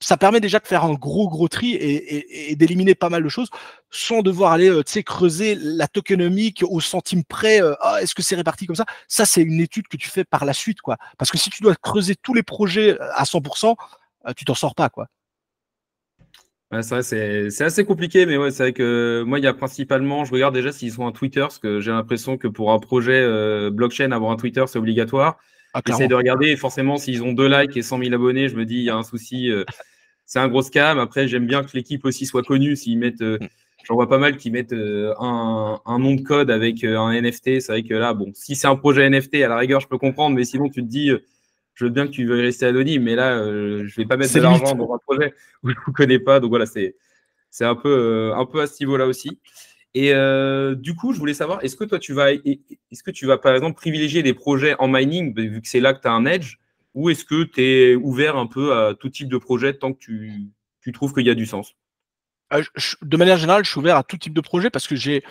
ça permet déjà de faire un gros tri et d'éliminer pas mal de choses sans devoir aller creuser la tokenomique au centime près. Est-ce que c'est réparti comme ça? Ça, c'est une étude que tu fais par la suite, quoi. Parce que si tu dois creuser tous les projets à 100%, tu t'en sors pas, quoi. Ouais, c'est vrai, c'est assez compliqué, mais ouais, c'est vrai que moi, il y a principalement, je regarde déjà s'ils ont un Twitter, parce que j'ai l'impression que pour un projet blockchain, avoir un Twitter, c'est obligatoire. Ah, J'essaie clairement. de regarder, et forcément, s'ils ont 2 likes et 100 000 abonnés, je me dis, il y a un souci, c'est un gros scam. Après, j'aime bien que l'équipe aussi soit connue. S'ils mettent, Mm. j'en vois pas mal qui mettent un nom de code avec un NFT. C'est vrai que là, bon, si c'est un projet NFT, à la rigueur, je peux comprendre, mais sinon, tu te dis, je veux bien que tu veuilles rester anonyme, mais là, je vais pas mettre C'est de l'argent limite. dans un projet où je ne vous connais pas. Donc voilà, c'est un peu à ce niveau-là aussi. Et du coup, je voulais savoir, est-ce que tu vas par exemple privilégier des projets en mining, vu que c'est là que tu as un edge, ou est-ce que tu es ouvert un peu à tout type de projet tant que tu trouves qu'il y a du sens? De manière générale, je suis ouvert à tout type de projet parce que j'ai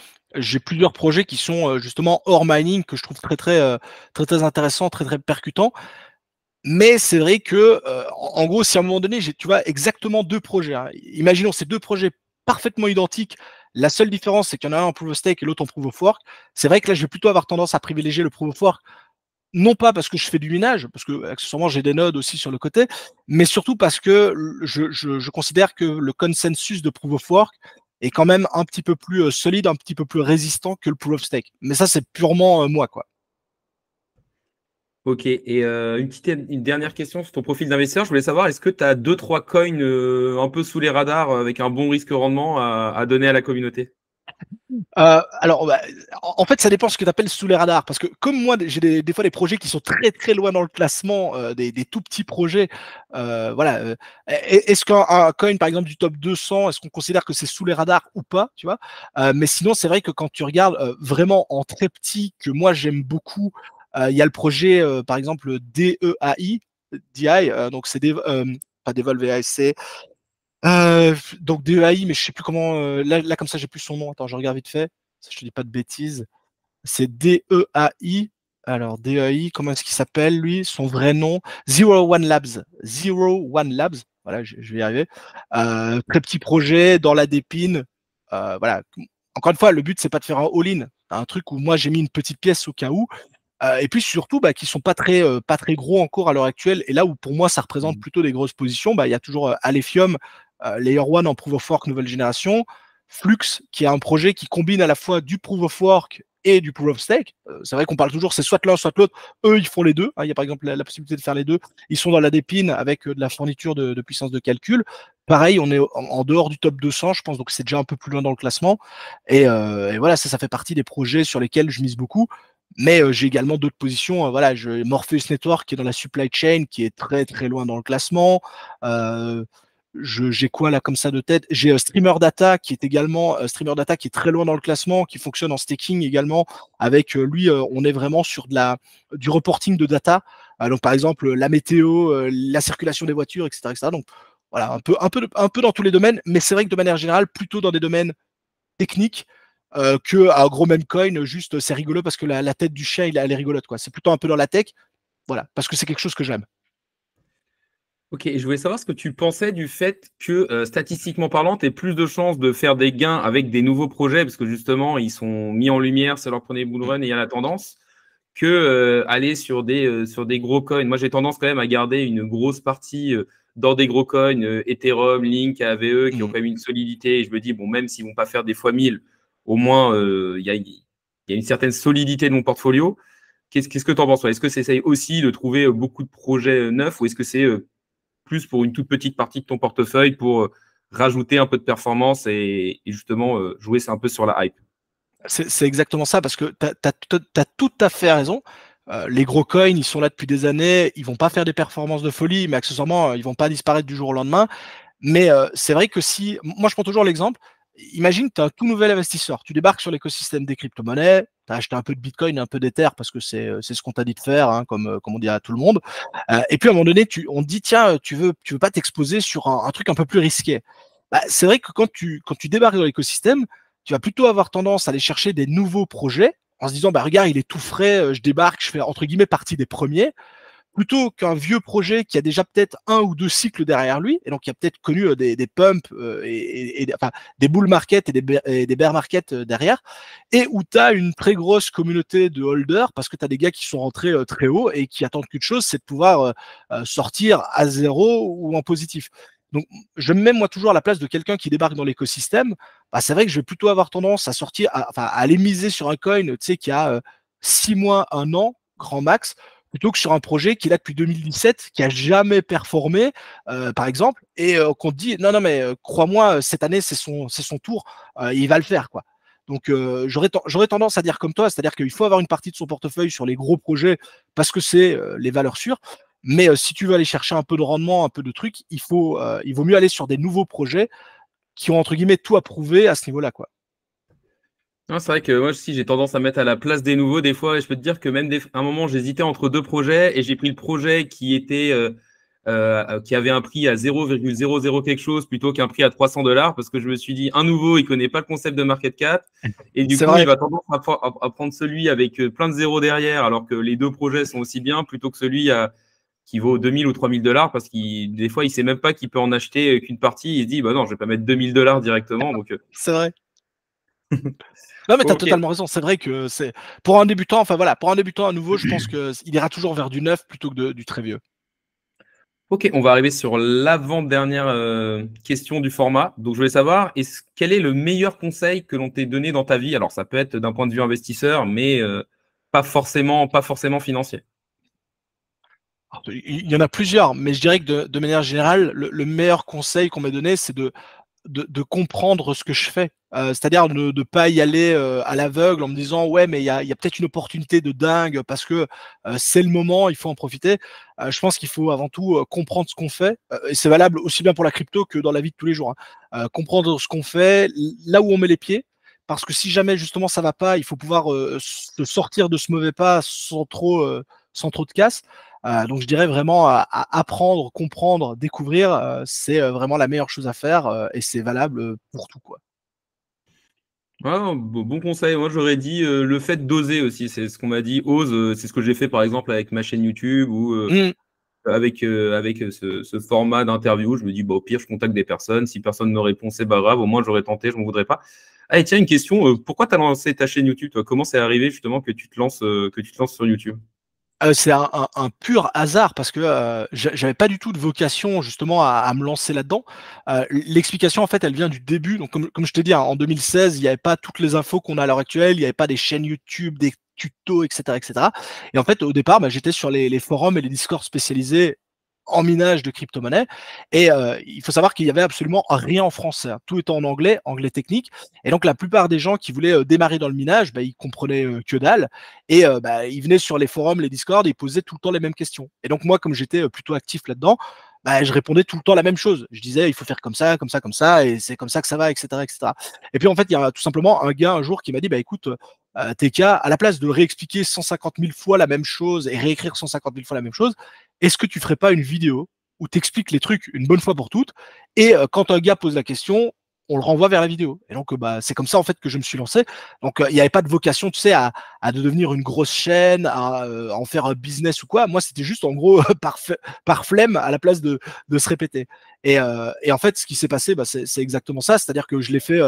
plusieurs projets qui sont justement hors mining que je trouve très intéressants, très percutants. Mais c'est vrai que, en gros, si à un moment donné, tu vois, exactement 2 projets, hein. Imaginons ces 2 projets parfaitement identiques. La seule différence, c'est qu'il y en a un en proof of stake et l'autre en proof of work. C'est vrai que là, je vais plutôt avoir tendance à privilégier le proof of work, non pas parce que je fais du minage, parce que accessoirement, j'ai des nodes aussi sur le côté, mais surtout parce que je considère que le consensus de proof of work est quand même un petit peu plus solide, un petit peu plus résistant que le proof of stake. Mais ça, c'est purement moi, quoi. Ok, et une dernière question sur ton profil d'investisseur. Je voulais savoir, est-ce que tu as deux, trois coins un peu sous les radars avec un bon risque-rendement à donner à la communauté? Alors, bah, en fait, ça dépend ce que tu appelles sous les radars. Parce que comme moi, j'ai des fois des projets qui sont très loin dans le classement, des tout petits projets. Voilà. Est-ce qu'un coin, par exemple, du top 200, est-ce qu'on considère que c'est sous les radars ou pas, tu vois? Mais sinon, c'est vrai que quand tu regardes vraiment en très petit, que moi j'aime beaucoup, il y a le projet, par exemple, DEAI, DI, donc c'est pas Devolve AI, c'est donc DEAI, mais je sais plus comment. Là, comme ça, j'ai plus son nom. Attends, je regarde vite fait. Ça, je te dis pas de bêtises. C'est DEAI. Alors, DEAI, comment est-ce qu'il s'appelle, lui? Son vrai nom? Zero One Labs. Zero One Labs. Voilà, je vais y arriver. Très petit projet dans la dépine. Voilà. Encore une fois, le but, c'est pas de faire un all-in. Un truc où moi, j'ai mis une petite pièce au cas où. Et puis surtout, bah, qui sont pas très gros encore à l'heure actuelle. Et là où pour moi ça représente plutôt des grosses positions, bah, il y a toujours Alephium, Layer One en Proof of Work nouvelle génération, Flux, qui est un projet qui combine à la fois du Proof of Work et du Proof of Stake. C'est vrai qu'on parle toujours, c'est soit l'un, soit l'autre. Eux, ils font les deux, hein. Il y a par exemple la possibilité de faire les deux. Ils sont dans la dépine avec de la fourniture de puissance de calcul. Pareil, on est en dehors du top 200, je pense, donc c'est déjà un peu plus loin dans le classement. Et voilà, ça fait partie des projets sur lesquels je mise beaucoup. Mais j'ai également d'autres positions. Voilà, Morpheus Network qui est dans la supply chain, qui est très loin dans le classement. Euh, j'ai quoi là comme ça de tête? J'ai Streamer Data qui est également Streamer Data qui est très loin dans le classement, qui fonctionne en staking également. Avec lui, on est vraiment sur du reporting de data. Donc par exemple la météo, la circulation des voitures, etc. Donc voilà, un peu dans tous les domaines. Mais c'est vrai que de manière générale, plutôt dans des domaines technique que un gros meme coin, juste c'est rigolo parce que la tête du chien, elle est rigolote, quoi. C'est plutôt un peu dans la tech, voilà, parce que c'est quelque chose que j'aime. Ok, et je voulais savoir ce que tu pensais du fait que, statistiquement parlant, tu aies plus de chances de faire des gains avec des nouveaux projets, parce que justement, ils sont mis en lumière, c'est leur premier bull run et il y a la tendance, que aller sur des gros coins. Moi, j'ai tendance quand même à garder une grosse partie dans des gros coins, Ethereum, Link, AVE, qui ont Mmh. quand même une solidité. Et je me dis, bon, même s'ils ne vont pas faire des fois 1000, au moins, il y a une certaine solidité de mon portfolio. Qu'est-ce que tu en penses, toi? Est-ce que tu essayes aussi de trouver beaucoup de projets neufs ou est-ce que c'est plus pour une toute petite partie de ton portefeuille pour rajouter un peu de performance et justement jouer un peu sur la hype? C'est exactement ça, parce que tu as tout à fait raison. Les gros coins, ils sont là depuis des années, ils vont pas faire des performances de folie, mais accessoirement, ils vont pas disparaître du jour au lendemain. Mais c'est vrai que si, moi je prends toujours l'exemple, imagine tu as un tout nouvel investisseur, tu débarques sur l'écosystème des crypto-monnaies, tu as acheté un peu de Bitcoin, un peu d'Ether, parce que c'est ce qu'on t'a dit de faire, hein, comme on dit à tout le monde. Et puis à un moment donné, on te dit, tiens, tu veux pas t'exposer sur un truc un peu plus risqué. Bah, c'est vrai que quand tu débarques dans l'écosystème, tu vas plutôt avoir tendance à aller chercher des nouveaux projets en se disant, bah regarde, il est tout frais, je débarque, je fais entre guillemets partie des premiers, plutôt qu'un vieux projet qui a déjà peut-être un ou deux cycles derrière lui, et donc qui a peut-être connu des pumps enfin, des bull market et des bear market derrière, et où tu as une très grosse communauté de holders, parce que tu as des gars qui sont rentrés très haut et qui attendent qu'une chose, c'est de pouvoir sortir à zéro ou en positif. Donc, je me mets moi toujours à la place de quelqu'un qui débarque dans l'écosystème. Bah, c'est vrai que je vais plutôt avoir tendance à sortir, enfin, à aller miser sur un coin, tu sais, qui a 6 mois, un an, grand max, plutôt que sur un projet qui est là depuis 2017, qui a jamais performé, par exemple, et qu'on te dit non, non, mais crois-moi, cette année c'est son tour, il va le faire, quoi. Donc j'aurais tendance à dire comme toi, c'est-à-dire qu'il faut avoir une partie de son portefeuille sur les gros projets parce que c'est les valeurs sûres. Mais si tu veux aller chercher un peu de rendement, un peu de trucs, il vaut mieux aller sur des nouveaux projets qui ont entre guillemets tout à prouver à ce niveau-là, quoi. Non, c'est vrai que moi aussi, j'ai tendance à mettre à la place des nouveaux des fois. Et je peux te dire que même à un moment, j'hésitais entre deux projets et j'ai pris le projet qui était qui avait un prix à 0,00 quelque chose plutôt qu'un prix à $300 parce que je me suis dit, un nouveau, il connaît pas le concept de market cap et du C'est coup, il vrai. va tendance à prendre celui avec plein de zéros derrière alors que les deux projets sont aussi bien plutôt que celui qui vaut 2000 ou $3000 parce qu'il des fois, il sait même pas qu'il peut en acheter qu'une partie. Il se dit, bah non, je vais pas mettre $2000 directement. Donc, C'est vrai. Non, mais tu as ok. totalement raison. C'est vrai que c'est pour un débutant, enfin voilà, pour un débutant à nouveau, je pense qu'il ira toujours vers du neuf plutôt que du très vieux. Ok, on va arriver sur l'avant-dernière question du format. Donc, je voulais savoir, quel est le meilleur conseil que l'on t'ait donné dans ta vie? Alors, ça peut être d'un point de vue investisseur, mais pas forcément financier. Alors, il y en a plusieurs, mais je dirais que de manière générale, le meilleur conseil qu'on m'ait donné, c'est de comprendre ce que je fais. C'est-à-dire de ne pas y aller à l'aveugle en me disant ouais, mais il y a peut-être une opportunité de dingue parce que c'est le moment, il faut en profiter. Je pense qu'il faut avant tout comprendre ce qu'on fait. Et c'est valable aussi bien pour la crypto que dans la vie de tous les jours, hein. Comprendre ce qu'on fait, là où on met les pieds. Parce que si jamais justement ça va pas, il faut pouvoir se sortir de ce mauvais pas sans trop de casse. Donc je dirais vraiment à apprendre, comprendre, découvrir, c'est vraiment la meilleure chose à faire et c'est valable pour tout, quoi. Ah, bon conseil. Moi, j'aurais dit le fait d'oser aussi. C'est ce qu'on m'a dit. Ose. C'est ce que j'ai fait, par exemple, avec ma chaîne YouTube ou Mmh. avec ce format d'interview. Je me dis, bah, au pire, je contacte des personnes. Si personne ne me répond, c'est pas grave. Au moins, j'aurais tenté. Je m'en voudrais pas. Ah, et tiens, une question. Pourquoi tu as lancé ta chaîne YouTube, toi? Comment c'est arrivé justement que tu te lances sur YouTube? C'est un pur hasard parce que, j'avais pas du tout de vocation justement à me lancer là-dedans. L'explication en fait, elle vient du début. Donc comme je t'ai dit, hein, en 2016, il y avait pas toutes les infos qu'on a à l'heure actuelle, il y avait pas des chaînes YouTube, des tutos et cetera et cetera. Et en fait, au départ, bah, j'étais sur les forums et les discords spécialisés en minage de crypto-monnaies et il faut savoir qu'il y avait absolument rien en français, hein. Tout était en anglais, anglais technique et donc la plupart des gens qui voulaient, démarrer dans le minage, bah, ils comprenaient, que dalle et bah, ils venaient sur les forums, les discords et ils posaient tout le temps les mêmes questions. Et donc moi, comme j'étais plutôt actif là-dedans, bah, je répondais tout le temps la même chose. Je disais, il faut faire comme ça, comme ça, comme ça, et c'est comme ça que ça va, etc., etc. Et puis en fait, il y a tout simplement un gars un jour qui m'a dit, bah écoute, TK, à la place de réexpliquer 150 000 fois la même chose et réécrire 150 000 fois la même chose, est-ce que tu ferais pas une vidéo où tu expliques les trucs une bonne fois pour toutes et quand un gars pose la question, on le renvoie vers la vidéo. Et donc, bah, c'est comme ça en fait que je me suis lancé. Donc, il n'y avait pas de vocation, tu sais, à devenir une grosse chaîne, à en faire un business ou quoi. Moi, c'était juste en gros par flemme à la place de se répéter. Et en fait, ce qui s'est passé, bah, c'est exactement ça. C'est-à-dire que je l'ai fait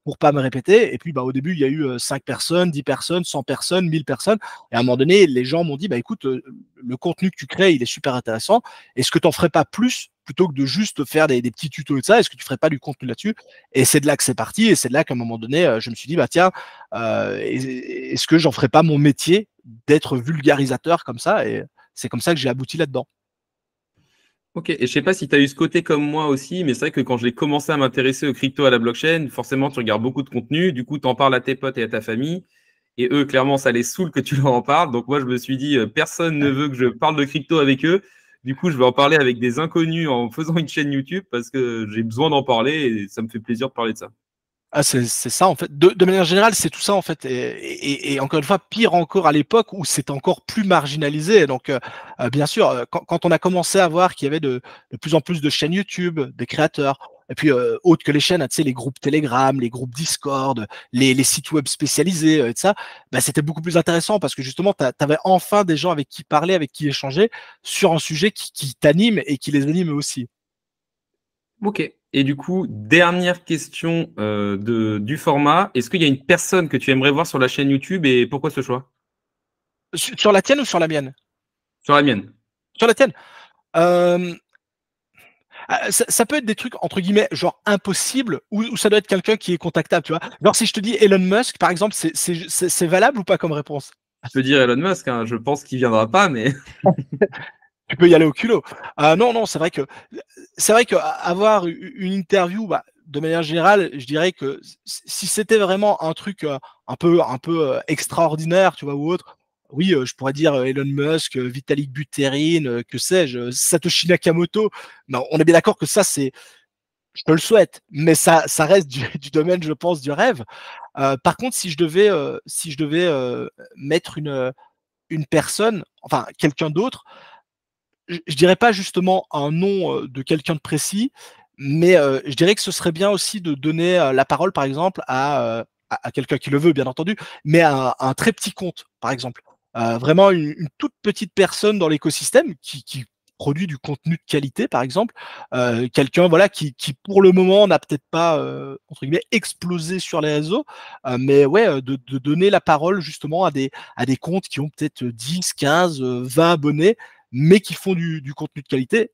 pour pas me répéter. Et puis, bah, au début, il y a eu 5 personnes, 10 personnes, 100 personnes, 1000 personnes. Et à un moment donné, les gens m'ont dit, bah, écoute, le contenu que tu crées, il est super intéressant. Est-ce que tu n'en ferais pas plus plutôt que de juste faire des petits tutos et ça? Est-ce que tu ferais pas du contenu là-dessus? Et c'est de là que c'est parti. Et c'est de là qu'à un moment donné, je me suis dit, bah, tiens, est-ce que j'en ferais pas mon métier d'être vulgarisateur comme ça? Et c'est comme ça que j'ai abouti là-dedans. Ok, et je sais pas si tu as eu ce côté comme moi aussi, mais c'est vrai que quand j'ai commencé à m'intéresser aux crypto, à la blockchain, forcément, tu regardes beaucoup de contenu, du coup, tu en parles à tes potes et à ta famille, et eux, clairement, ça les saoule que tu leur en parles. Donc moi, je me suis dit, personne ne veut que je parle de crypto avec eux. Du coup, je vais en parler avec des inconnus en faisant une chaîne YouTube parce que j'ai besoin d'en parler et ça me fait plaisir de parler de ça. Ah, c'est ça en fait. De manière générale, c'est tout ça en fait. Et encore une fois, pire encore à l'époque où c'est encore plus marginalisé. Donc, bien sûr, quand on a commencé à voir qu'il y avait de plus en plus de chaînes YouTube, des créateurs, Et puis, autres que les chaînes, tu sais, les groupes Telegram, les groupes Discord, les sites web spécialisés, et tout ça, bah, c'était beaucoup plus intéressant parce que justement, tu avais enfin des gens avec qui parler, avec qui échanger sur un sujet qui t'anime et qui les anime eux aussi. Ok. Et du coup, dernière question du format. Est-ce qu'il y a une personne que tu aimerais voir sur la chaîne YouTube et pourquoi ce choix? Sur la tienne ou sur la mienne? Sur la mienne. Sur la tienne. Euh, ça peut être des trucs entre guillemets genre impossibles ou ça doit être quelqu'un qui est contactable, tu vois. Genre si je te dis Elon Musk par exemple, c'est valable ou pas comme réponse? Je peux dire Elon Musk, hein, je pense qu'il viendra pas, mais Tu peux y aller au culot. Non, non, c'est vrai que avoir une interview, bah, de manière générale, je dirais que si c'était vraiment un truc un peu extraordinaire, tu vois, ou autre, oui, je pourrais dire Elon Musk, Vitalik Buterin, que sais-je, Satoshi Nakamoto. Non, on est bien d'accord que ça, je te le souhaite, mais ça reste du domaine, je pense, du rêve. Par contre, si je devais mettre une personne, enfin quelqu'un d'autre, je dirais pas justement un nom de quelqu'un de précis, mais je dirais que ce serait bien aussi de donner la parole, par exemple, à quelqu'un qui le veut, bien entendu, mais à un très petit compte, par exemple. Vraiment une toute petite personne dans l'écosystème qui produit du contenu de qualité, par exemple. Quelqu'un voilà, qui, pour le moment, n'a peut-être pas, entre guillemets, explosé sur les réseaux, mais ouais, de donner la parole justement à des comptes qui ont peut-être 10, 15, 20 abonnés, mais qui font du contenu de qualité,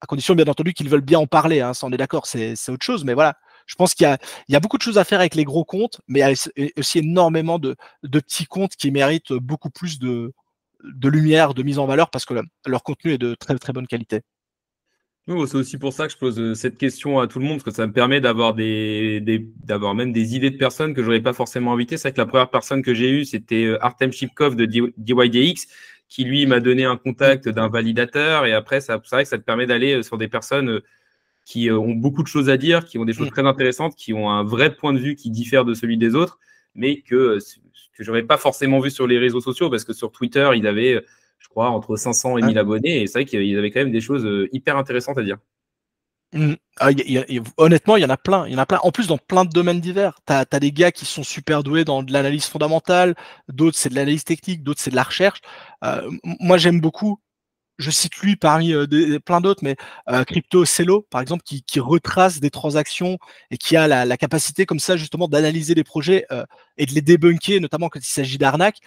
à condition bien entendu qu'ils veulent bien en parler, hein, ça on est d'accord, c'est autre chose, mais voilà. Je pense qu'il y a beaucoup de choses à faire avec les gros comptes, mais il y a aussi énormément de petits comptes qui méritent beaucoup plus de lumière, de mise en valeur, parce que leur contenu est de très très bonne qualité. oui, bon, c'est aussi pour ça que je pose cette question à tout le monde, parce que ça me permet d'avoir d'avoir même des idées de personnes que j'aurais pas forcément invitées. C'est vrai que la première personne que j'ai eue, c'était Artem Shipkov de DYDX, qui lui m'a donné un Mm. contact d'un validateur. Et après, c'est vrai que ça te permet d'aller sur des personnes qui ont beaucoup de choses à dire, qui ont des choses Mm. très intéressantes, qui ont un vrai point de vue qui diffère de celui des autres, mais que j'aurais pas forcément vu sur les réseaux sociaux, parce que sur Twitter, il avait, je crois, entre 500 et Hein. 1000 abonnés, et c'est vrai qu'ils avaient quand même des choses hyper intéressantes à dire. Mm. Honnêtement, il y en a plein. Il y en a plein. En plus, dans plein de domaines divers. T'as des gars qui sont super doués dans de l'analyse fondamentale, d'autres c'est de l'analyse technique, d'autres c'est de la recherche. Moi, j'aime beaucoup. Je cite lui parmi plein d'autres, mais Crypto Cello, par exemple, qui retrace des transactions et qui a la capacité comme ça justement d'analyser les projets et de les débunker, notamment quand il s'agit d'arnaques.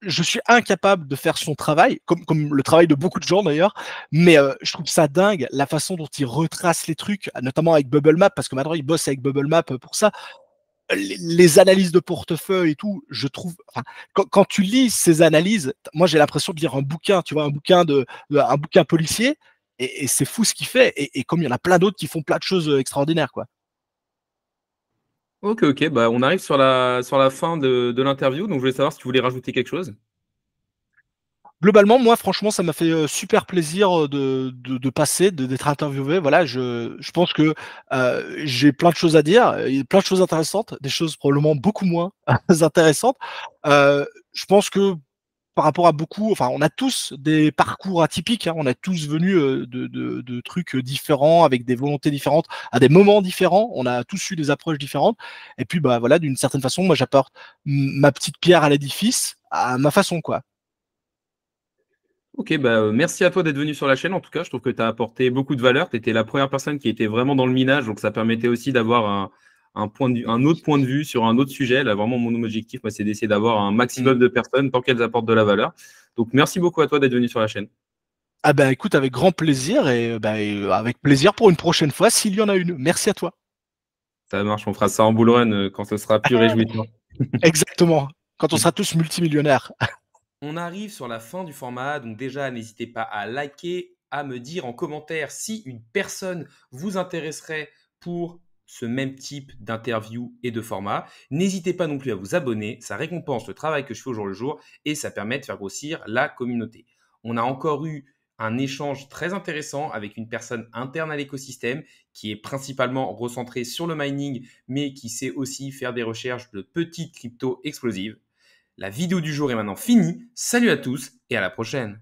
Je suis incapable de faire son travail, comme le travail de beaucoup de gens d'ailleurs, mais je trouve ça dingue la façon dont il retrace les trucs, notamment avec Bubble Map, parce que maintenant il bosse avec Bubble Map pour ça. Les analyses de portefeuille et tout, je trouve. Enfin, quand tu lis ces analyses, moi j'ai l'impression de lire un bouquin, tu vois, un bouquin policier, et c'est fou ce qu'il fait. Et comme il y en a plein d'autres qui font plein de choses extraordinaires, quoi. Ok, ok, bah, on arrive sur la fin de l'interview, donc je voulais savoir si tu voulais rajouter quelque chose. Globalement, moi, franchement, ça m'a fait super plaisir de passer, d'être interviewé. Voilà, je pense que j'ai plein de choses à dire, il y a plein de choses intéressantes, des choses probablement beaucoup moins intéressantes. Je pense que par rapport à beaucoup, enfin, on a tous des parcours atypiques, hein, on a tous venus de trucs différents, avec des volontés différentes, à des moments différents, on a tous eu des approches différentes. Et puis, bah voilà, d'une certaine façon, moi, j'apporte ma petite pierre à l'édifice, à ma façon, quoi. Ok, bah, merci à toi d'être venu sur la chaîne. En tout cas, je trouve que tu as apporté beaucoup de valeur. Tu étais la première personne qui était vraiment dans le minage, donc ça permettait aussi d'avoir un autre point de vue sur un autre sujet. Là, vraiment, mon objectif, moi, c'est d'essayer d'avoir un Mm. maximum de personnes tant qu'elles apportent de la valeur. Donc, merci beaucoup à toi d'être venu sur la chaîne. Ah ben écoute, avec grand plaisir et avec plaisir pour une prochaine fois s'il y en a une. Merci à toi. Ça marche, on fera ça en bull run quand ce sera plus réjouissant. Exactement. Quand on sera tous multimillionnaires. On arrive sur la fin du format, donc déjà n'hésitez pas à liker, à me dire en commentaire si une personne vous intéresserait pour ce même type d'interview et de format. N'hésitez pas non plus à vous abonner, ça récompense le travail que je fais au jour le jour et ça permet de faire grossir la communauté. On a encore eu un échange très intéressant avec une personne interne à l'écosystème qui est principalement recentrée sur le mining, mais qui sait aussi faire des recherches de petites cryptos explosives. La vidéo du jour est maintenant finie. Salut à tous et à la prochaine.